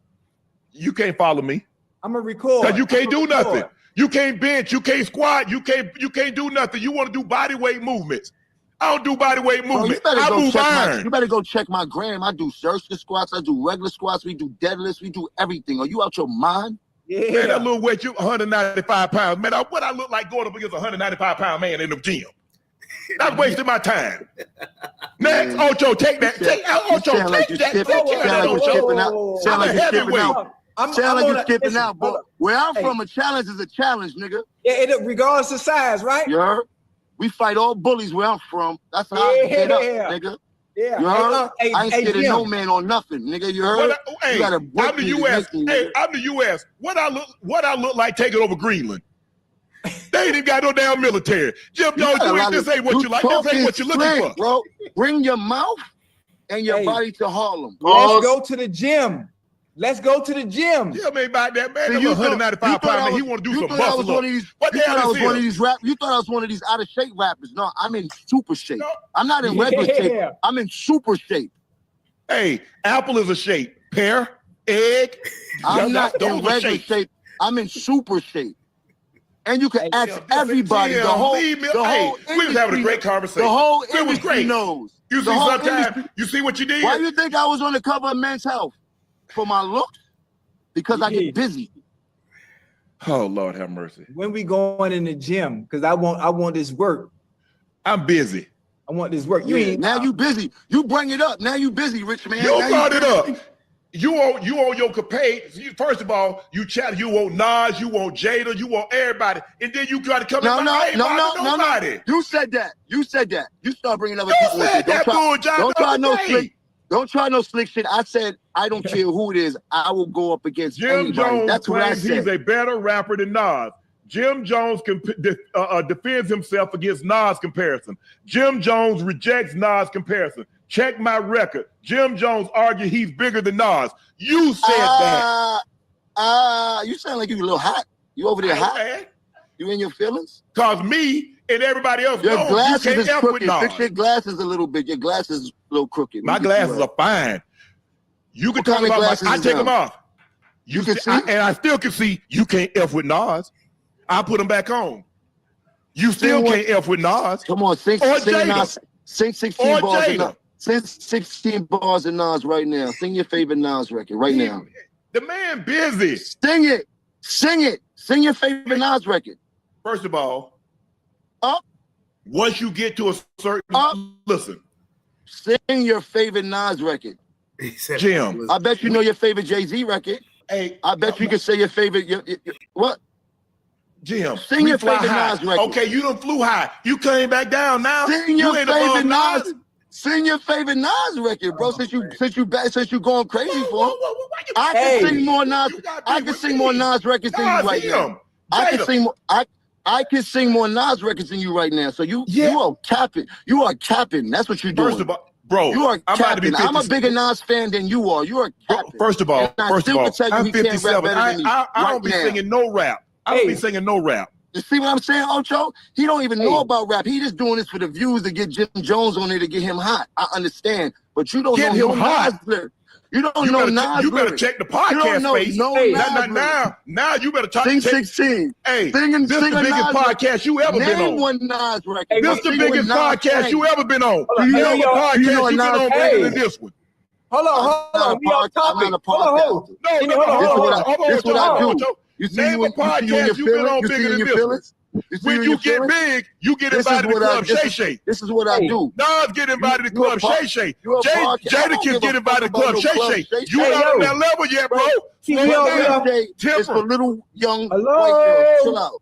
You can't follow me. I'm gonna record. Because you can't do nothing. You can't bench. You can't squat. You can't do nothing. You want to do body weight movements. I don't do body weight movements. I move iron. You better go check my gram. I do surgical squats. I do regular squats. We do deadlifts. We do everything. Are you out your mind? Yeah. Man, that little weight, you 195 pounds. Man, what I look like going up against a 195-pound man in the gym? That's wasting my time. Next, Ocho, take that. Ocho, take that. Sound like you're skipping out. Sound like you're skipping out, but where I'm from, a challenge is a challenge, nigga. Yeah, it regardless of size, right? You heard? We fight all bullies where I'm from. That's how I get up, nigga. Yeah. You heard? I ain't scared of no man or nothing, nigga. You heard? Hey, I'm the U.S. Hey, I'm the U.S. What I look like taking over Greenland? They ain't even got no damn military. Jim Jones, this ain't what you like. This ain't what you're looking for. Bro, bring your mouth and your body to Harlem. Let's go to the gym. Let's go to the gym. Yeah, man, about that man. That's 195 pounds. He want to do some muscle up. What the hell is one of these rap? You thought I was one of these out of shape rappers? No, I'm in super shape. No. I'm not in regular shape. I'm in super shape. Hey, apple is a shape. Pear, egg. I'm not in regular shape. I'm in super shape. And you can ask everybody, the whole industry, we was having a great conversation. The whole industry knows. You see sometimes, you see what you did? Why do you think I was on the cover of Men's Health? For my looks? Because I get busy. Oh, Lord have mercy. When we going in the gym, because I want this work. I'm busy. I want this work. Now you busy. You bring it up. Now you busy, rich man. You brought it up. You on your capade. First of all, you want Nas, you want Jada, you want everybody, and then you try to come No. You said that. You start bringing other people. Don't try no slick shit. I said I don't care who it is. I will go up against Jim anybody. Jones. That's what I claims said. He's a better rapper than Nas. Jim Jones defends himself against Nas comparison. Jim Jones rejects Nas comparison. Check my record. Jim Jones argued he's bigger than Nas. You said that. You sound like you a little hot. You over there hot? Man. You in your feelings? Cause me and everybody else your knows glasses you can't is F crooked. with Nas. Fix your glasses a little bit. Your glasses is a little crooked. My glasses are fine. You can talk about my, I take them off. You can see, and I still can see. You can't F with Nas. I put them back on. You still can't F with Nas. Come on, sing 16 bars in Nas. Sing 16 bars in Nas right now. Sing your favorite Nas record right now. The man busy. Sing it. Sing your favorite Nas record. First of all, up. Once you get to a certain listen. Sing your favorite Nas record. Jim. I bet you know your favorite Jay-Z record. Hey, I bet you can say your favorite. What? Jim. Sing your favorite Nas record. Okay, you done flew high. You came back down now. Sing your favorite Nas. Sing your favorite Nas record, bro. Since you going crazy for him. I can sing more Nas. I can sing more Nas records than you right now. I can sing more Nas records than you right now. So you are capping. You are capping. That's what you're doing. First of all, bro, you are capping. I'm a bigger Nas fan than you are. You are capping. First of all, I'm 57. I don't be singing no rap. I don't be singing no rap. You see what I'm saying, Ocho? He don't even know about rap. He just doing this for the views to get Jim Jones on there to get him hot. I understand, but you don't know Nas lyrics. You don't know Nas. You better check the podcast space. Now you better talk. Sing 16. Hey, this is the biggest podcast you ever been on. Name one Nas record. This is the biggest podcast you ever been on. You know what podcast you been on better than this one? Hold on. We on topic. Hold on. This is what I do. You name a podcast you've been on bigger than this one. When you get big, you get invited to Club Shay Shay. This is what I do. Nas get invited to Club Shay Shay. Jadakiss get invited to Club Shay Shay. You not on that level yet, bro. It's for little young white girls. Chill out.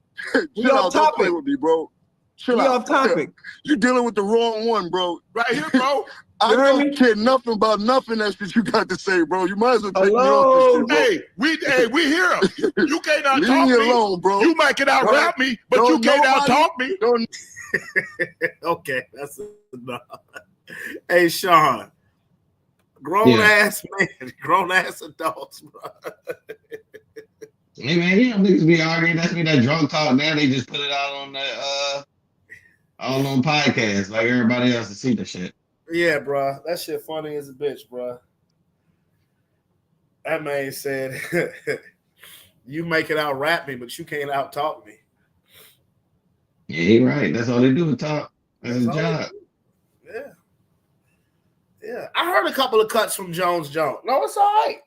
Chill out. Don't play with me, bro. Chill He out. off topic. You dealing with the wrong one, bro. Right here, bro. I You heard don't me? care nothing about nothing else that you got to say, bro. You might as well take me Hello? off this shit, We hear him. You can't bro. out Leave talk me me. alone, bro. You might can out rap me, but Don't you can't nobody- out talk me. Don't Okay, that's enough. Hey, Sean, grown ass man, grown ass adults, bro. Hey man, you know niggas be arguing. That's me that drunk talk. Now they just put it out on the all on podcasts like everybody else to see the shit. Yeah, bro, that shit funny as a bitch, bro. That man said, "You make it out rap me, but you can't out talk me." Yeah, he right. That's all they do is talk. That's his That's all job. Yeah, yeah. I heard a couple of cuts from Jones. No, it's all right.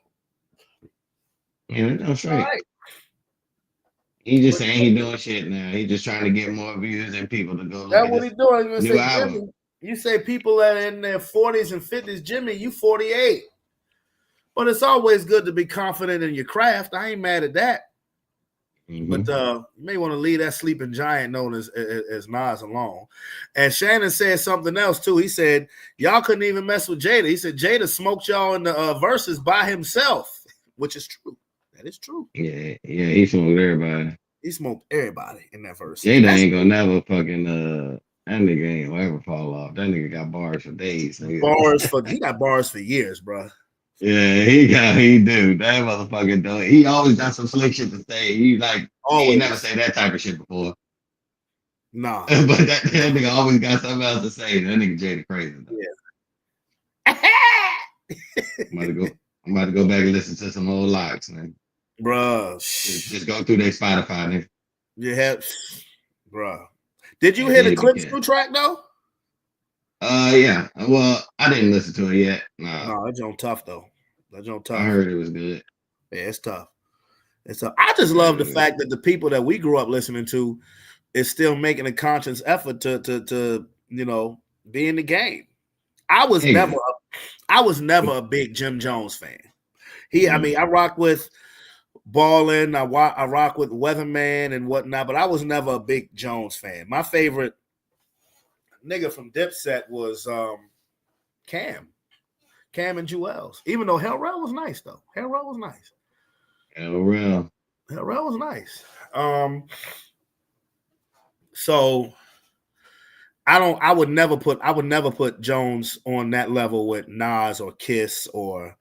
Yeah, that's All straight. right. He just saying he doing shit now. He just trying to get more views and people to go look That's at what his he's doing. He's new gonna say, album. Jimmy, you say people that are in their 40s and 50s, Jimmy, you 48. But it's always good to be confident in your craft. I ain't mad at that. Mhm. But you may want to leave that sleeping giant known as Nas alone. And Shannon said something else too. He said, y'all couldn't even mess with Jada. He said, Jada smoked y'all in the verses by himself, which is true. That is true. Yeah, he smoked everybody. He smoked everybody in that verse. Jada ain't gonna never fucking that nigga ain't gonna ever fall off. That nigga got bars for days. Nigga. He got bars for years, bro. Yeah, he do. That motherfucker do. He always got some slick shit to say. He Always. ain't never say that type of shit before. Nah. But that nigga always got something else to say. That nigga Jada crazy. Yeah. I'm about to go back and listen to some old locks, man. Bruh. Just go through their Spotify, nigga. You have, bruh. Did you hear the Clips new track though? Yeah. Well, I didn't listen to it yet. No, that joint tough though. That joint tough. I heard it was good. Yeah, it's tough. It's tough. I just love the fact that the people that we grew up listening to is still making a conscious effort to be in the game. I was never a big Jim Jones fan. I rock with Ballin', I rock with Weatherman and whatnot, but I was never a big Jones fan. My favorite nigga from Dipset was Cam and Jewels. Even though Hell Rell was nice though. Hell Rell was nice. So I would never put Jones on that level with Nas or Kiss or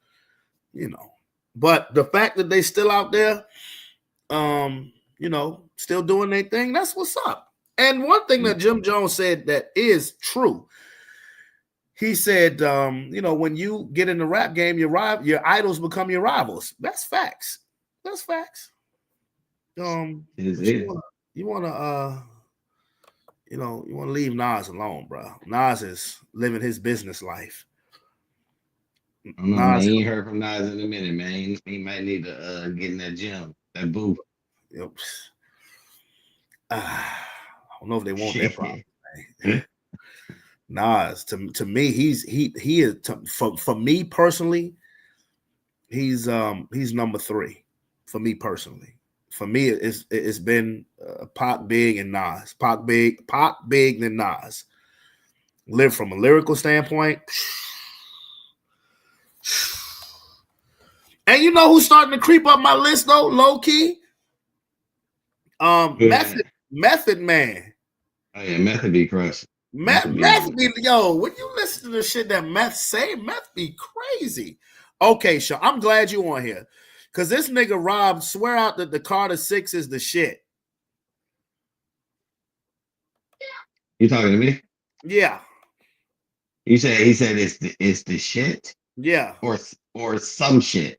but the fact that they still out there still doing their thing, that's what's up. And one thing that Jim Jones said that is true. He said, when you get in the rap game, your idols become your rivals. That's facts. That's facts. You want to leave Nas alone, bro. Nas is living his business life. Man, he ain't heard from Nas in a minute, man. He might need to get in that gym, that booth. Yep. I don't know if they want that problem. Nas, to me, he is for me personally, he's number 3 for me personally. For me, it's been Pac, Big, and Nas. Pac, Big, then Nas. Live from a lyrical standpoint. And you know who's starting to creep up my list though, low key? Method Man. Oh yeah, Method be crushed. Meth be, yo, when you listen to the shit that Meth say, Meth be crazy. Okay, Sean, I'm glad you on here. Because this nigga Rob swear out that the Carter 6 is the shit. You talking to me? Yeah. He said it's the shit? Yeah. Or some shit.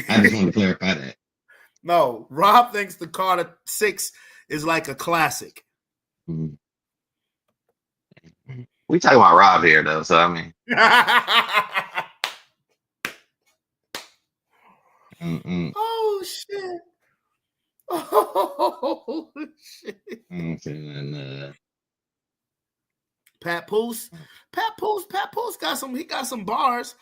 I just want to clarify that. No, Rob thinks the Carter 6 is like a classic. Mm-hmm. We talking about Rob here though, so I mean. Oh shit! Oh shit! Papoose got some bars,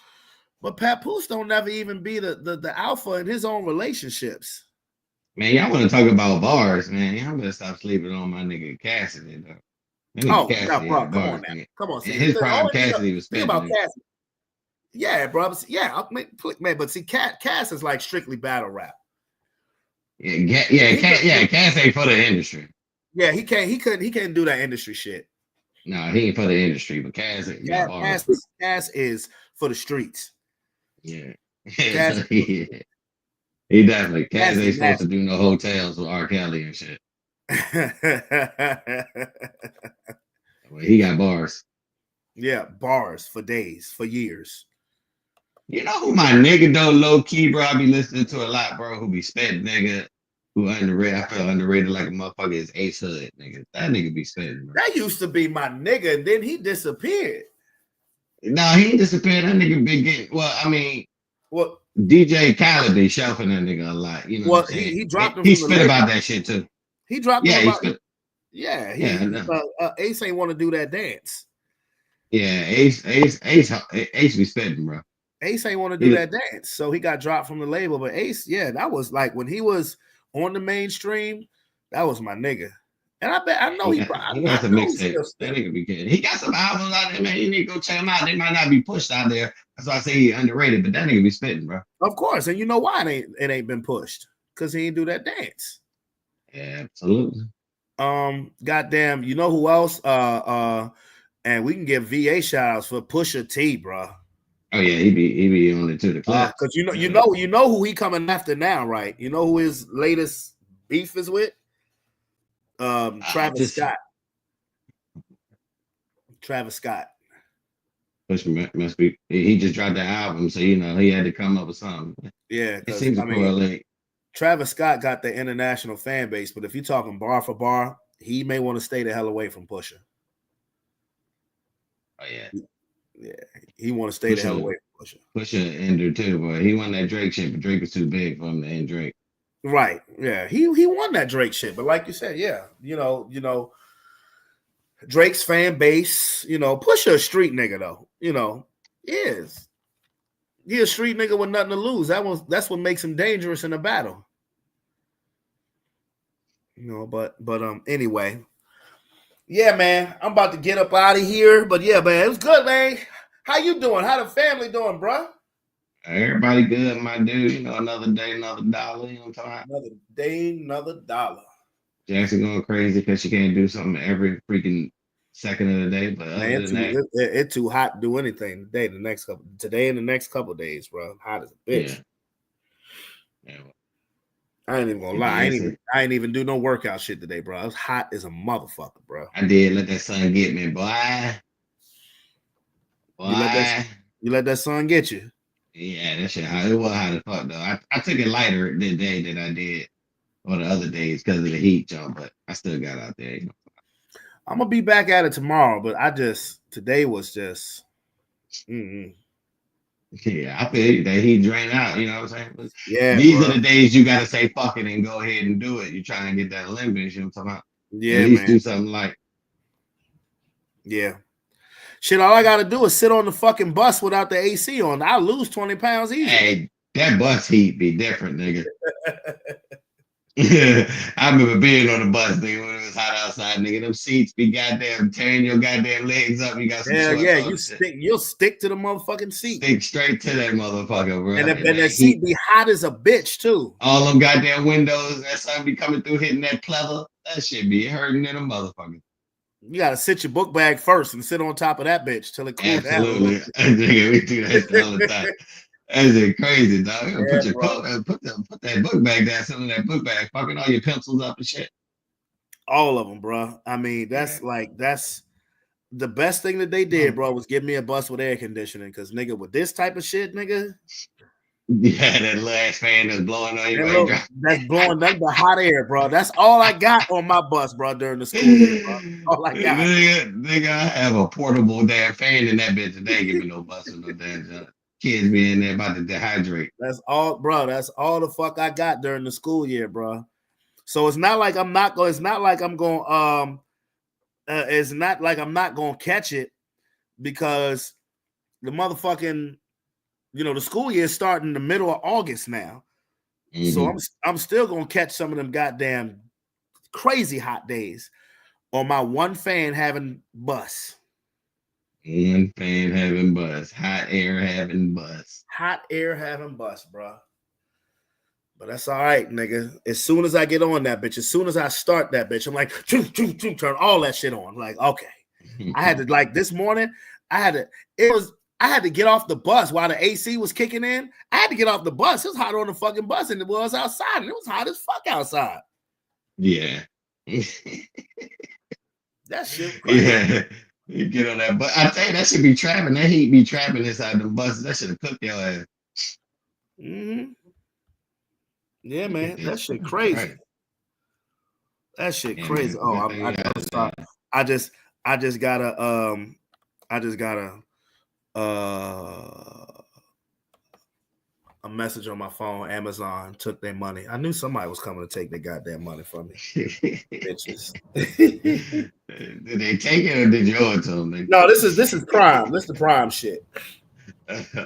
but Papoose don't never even be the alpha in his own relationships. Man, y'all want to talk about bars, man? Y'all better stop sleeping on my nigga Cassidy though. That nigga Oh, no, Cassidy bro, had come on bars, now. nigga. Come on, In see. his prime, Only Cassidy was think spitting. about nigga. Cassidy. Yeah, bro. Yeah, man, but see, Cass is like strictly battle rap. Cass ain't for the industry. Yeah, he can't do that industry shit. No, he ain't for the industry, but Cass got bars. Cass is for the streets. Yeah. Cass, He definitely Cass ain't supposed nasty. to do no hotels with R. Kelly and shit. Well, he got bars. Yeah, bars for days, for years. You know who my nigga though, low key, bro? I be listening to a lot, bro, who be spitting, nigga. Who underrated? I feel underrated like a motherfucker is Ace Hood, nigga. That nigga be spitting, bro. That used to be my nigga, and then he disappeared. No, he ain't disappeared. That nigga been getting. Well, I mean, Well, DJ Khaled be shelving that nigga a lot. You know what I'm saying? he dropped him. He from the spit label. about that shit too. He dropped Yeah, him he about. spit. Yeah, Ace ain't want to do that dance. Yeah, Ace be spitting, bro. Ace ain't want to do that dance, so he got dropped from the label. But Ace, yeah, that was like when he was on the mainstream. That was my nigga, and I know he got some mixtapes. That nigga be good. He got some albums out there, man. You need to go check them out. They might not be pushed out there. That's why I say he underrated, but that nigga be spitting, bro. Of course, and you know why it ain't been pushed? Because he ain't do that dance. Yeah, absolutely. Goddamn, you know who else? And we can give VA shout outs for Pusha T, bro. Oh yeah, he be on it too. The class. Because you know who he coming after now, right? You know who his latest beef is with? Travis Scott. Travis Scott. Push must be. He just dropped the album, so you know he had to come up with something. Yeah, it seems to correlate. Travis Scott got the international fan base, but if you're talking bar for bar, he may want to stay the hell away from Pusha. Oh yeah. Yeah, he want to stay the hell away from Pusha. Pusha ended too, boy. He won that Drake shit, but Drake was too big for him to end Drake. Right. Yeah. He won that Drake shit, but like you said, yeah, you know, Drake's fan base, Pusha a street nigga though, he is. He a street nigga with nothing to lose. That's what makes him dangerous in a battle. But anyway. Yeah, man. I'm about to get up out of here. But yeah, man, it was good, man. How you doing? How the family doing, bro? Everybody good, my dude. Another day, another dollar. You know what I'm talking about? Another day, another dollar. Jackson going crazy because she can't do something every freaking second of the day. But other than that, it's too hot to do anything today and the next couple of days, bro. Hot as a bitch. Yeah. I ain't even gonna lie. I ain't even do no workout shit today, bro. I was hot as a motherfucker, bro. I did let that sun get me, boy. You let that sun get you. Yeah, that shit hot. It was hot as fuck though. I took it lighter the day that I did on the other days because of the heat, y'all. But I still got out there. I'm gonna be back at it tomorrow, but today was just. Yeah, I feel that he drained out. You know what I'm saying? Yeah. These are the days you gotta say fuck it and go ahead and do it. You're trying to get that Olympics. You know what I'm talking about? Yeah, at least man. do something like. Yeah. Shit, all I gotta do is sit on the fucking bus without the AC on. I'll lose 20 pounds easy. Hey, that bus heat be different, nigga. I remember being on the bus, nigga, when it was hot outside, nigga. Them seats be goddamn tearing your goddamn legs up. You got some you'll stick to the motherfucking seat. Stick straight to that motherfucker, bro. And that seat be hot as a bitch, too. All them goddamn windows, that sun be coming through, hitting that pleather. That shit be hurting in a motherfucker. You gotta sit your book bag first and sit on top of that bitch till it cools down. Absolutely. We do that all the time. That's crazy, dog. Put that book bag down, sit in that book bag, fucking all your pencils up and shit. All of them, bro. I mean, that's the best thing that they did, bro, was give me a bus with air conditioning. Cause nigga, with this type of shit, nigga. Yeah, that little ass fan that's blowing on you. That's blowing the hot air, bro. That's all I got on my bus, bro, during the school year, bro. All I got. Nigga, I have a portable damn fan in that bitch today. Give me no bus or no damn junk. Kids be in there about to dehydrate. That's all, bro. That's all the fuck I got during the school year, bro. So it's not like I'm not going to catch it because the motherfucking, the school year is starting in the middle of August now. Mm-hmm. So I'm still gonna catch some of them goddamn crazy hot days or my one fan having bus? One fan having bus, hot air having bus. Hot air having bus, bro. But that's all right, nigga. As soon as I get on that bitch, as soon as I start that bitch, I'm like, turn all that shit on. Like, okay. I had to, like, this morning, I had to get off the bus while the AC was kicking in. I had to get off the bus. It was hotter on the fucking bus than it was outside, and it was hot as fuck outside. Yeah. That shit crazy. Yeah. You get on that bus. I tell you, that should be trapping. That heat be trapping inside the buses. That should have cooked your ass. Mm-hmm. Yeah, man. That shit crazy. Right. That shit Yeah, crazy. man. Oh, I'm sorry. I just got a message on my phone. Amazon took their money. I knew somebody was coming to take their goddamn money from me. Bitches. Did they take it or did you owe it to them? No, this is Prime. This is the Prime shit.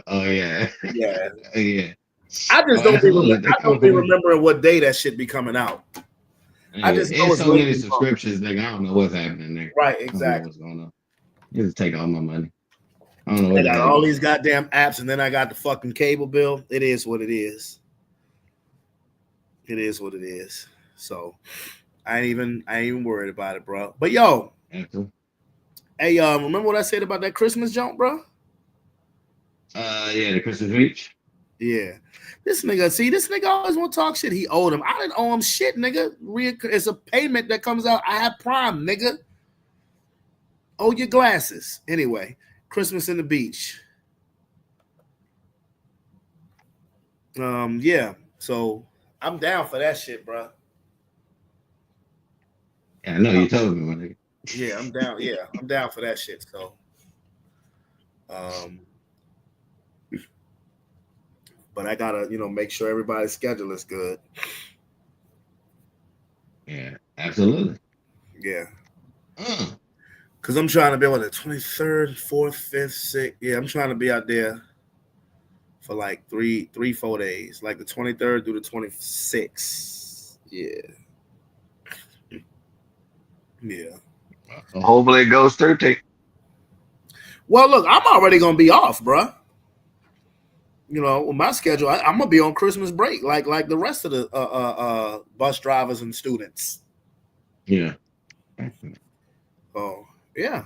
Oh yeah. Yeah. Yeah. I just don't be remembering what day that shit be coming out. I just know it's so many subscriptions, nigga. I don't know what's happening there. Right, exactly. What's going on? You just take all my money. I don't know I what got all these goddamn apps, and then I got the fucking cable bill. It is what it is. It is what it is. So I ain't even worried about it, bro. But yo, hey, remember what I said about that Christmas jump, bro? Yeah, the Christmas reach. Yeah. This nigga always want to talk shit. He owed him. I didn't owe him shit, nigga. It's a payment that comes out. I have Prime, nigga. Owe your glasses. Anyway, Christmas in the beach. Yeah. So I'm down for that shit, bro. Yeah, I know you told me, my nigga. Yeah, I'm down. Yeah, I'm down for that shit. So, but I gotta, make sure everybody's schedule is good. Yeah, absolutely. Yeah. Because I'm trying to be on the 23rd, 4th, 5th, 6th. Yeah, I'm trying to be out there for like 4 days, like the 23rd through the 26th. Yeah. Yeah. Well, hopefully it goes 30. Well, look, I'm already gonna be off, bro. With my schedule, I'm gonna be on Christmas break, like the rest of the bus drivers and students. Yeah. Oh, yeah.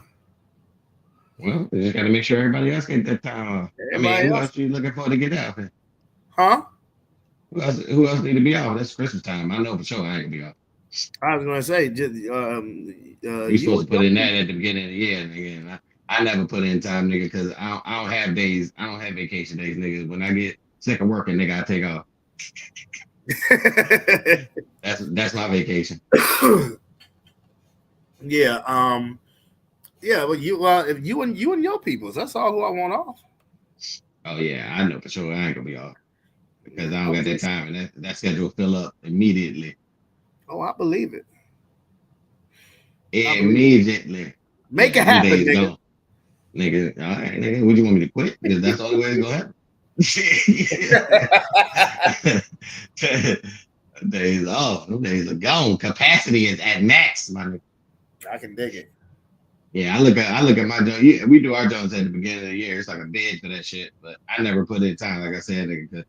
Well, we just gotta make sure everybody else get that time off. Who else you looking for to get out? Huh? Who else need to be off? That's Christmas time. I know for sure I ain't gonna be off. I was gonna say, you supposed to put in that at the beginning of the year, nigga. I never put in time, nigga, because I don't have days. I don't have vacation days, nigga. When I get sick of working, nigga, I take off. That's my vacation. Yeah. Yeah. But if you and your peoples, that's all who I want off. Oh yeah, I know for sure I ain't gonna be off because I don't got that time, and that schedule fill up immediately. Oh, I believe it. Immediately. Make it happen, nigga. Nigga, all right, nigga. Would you want me to quit? Because that's the only way it's gonna happen. Days off. Them days are gone. Capacity is at max, my nigga. I can dig it. Yeah, I look at my job. Yeah, we do our jobs at the beginning of the year. It's like a bid for that shit, but I never put in time. Like I said, nigga,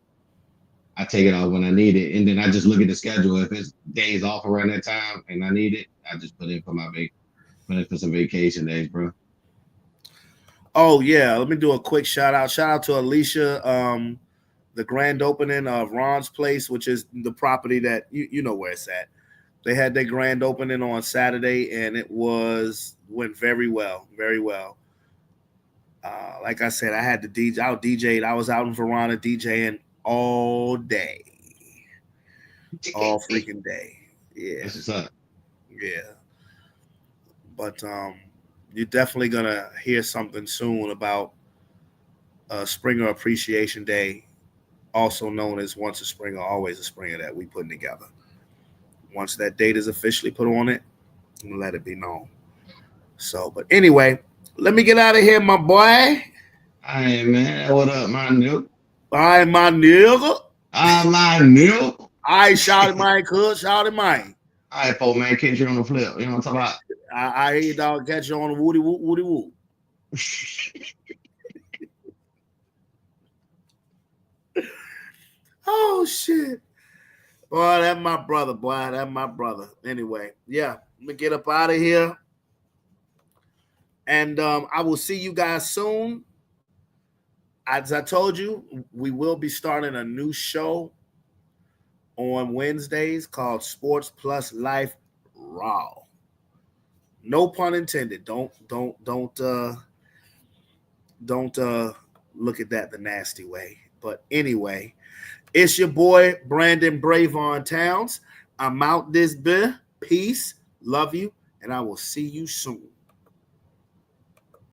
I take it off when I need it, and then I just look at the schedule. If it's days off around that time and I need it, I just put in for some vacation days, bro. Oh yeah, let me do a quick shout out. Shout out to Alicia. The grand opening of Ron's Place, which is the property that you know where it's at. They had their grand opening on Saturday, and it went very well, very well. Like I said, I had to DJ. I DJ'd. I was out in Verona DJing all day, all freaking day. Yeah, That's what's up. Yeah, but you're definitely gonna hear something soon about Springer Appreciation Day, also known as Once a Springer, Always a Springer, that we putting together. Once that date is officially put on it, we'll let it be known. So, but anyway, let me get out of here, my boy. All right, man. What up, my nigga? All right, my nigga. All right, shout it, Mike. Shout it, Mike. All right, folks, man. Catch you on the flip. You know what I'm talking about? I hear you, dog. Catch you on the woody woo, woody woo. Oh shit. Boy, that's my brother, boy. That's my brother. Anyway, yeah, let me get up out of here. And I will see you guys soon. As I told you, we will be starting a new show on Wednesdays called Sports Plus Life Raw. No pun intended. Don't look at that the nasty way. But anyway, it's your boy Brandon Bravon Towns. I'm out this bit. Peace, love you, and I will see you soon.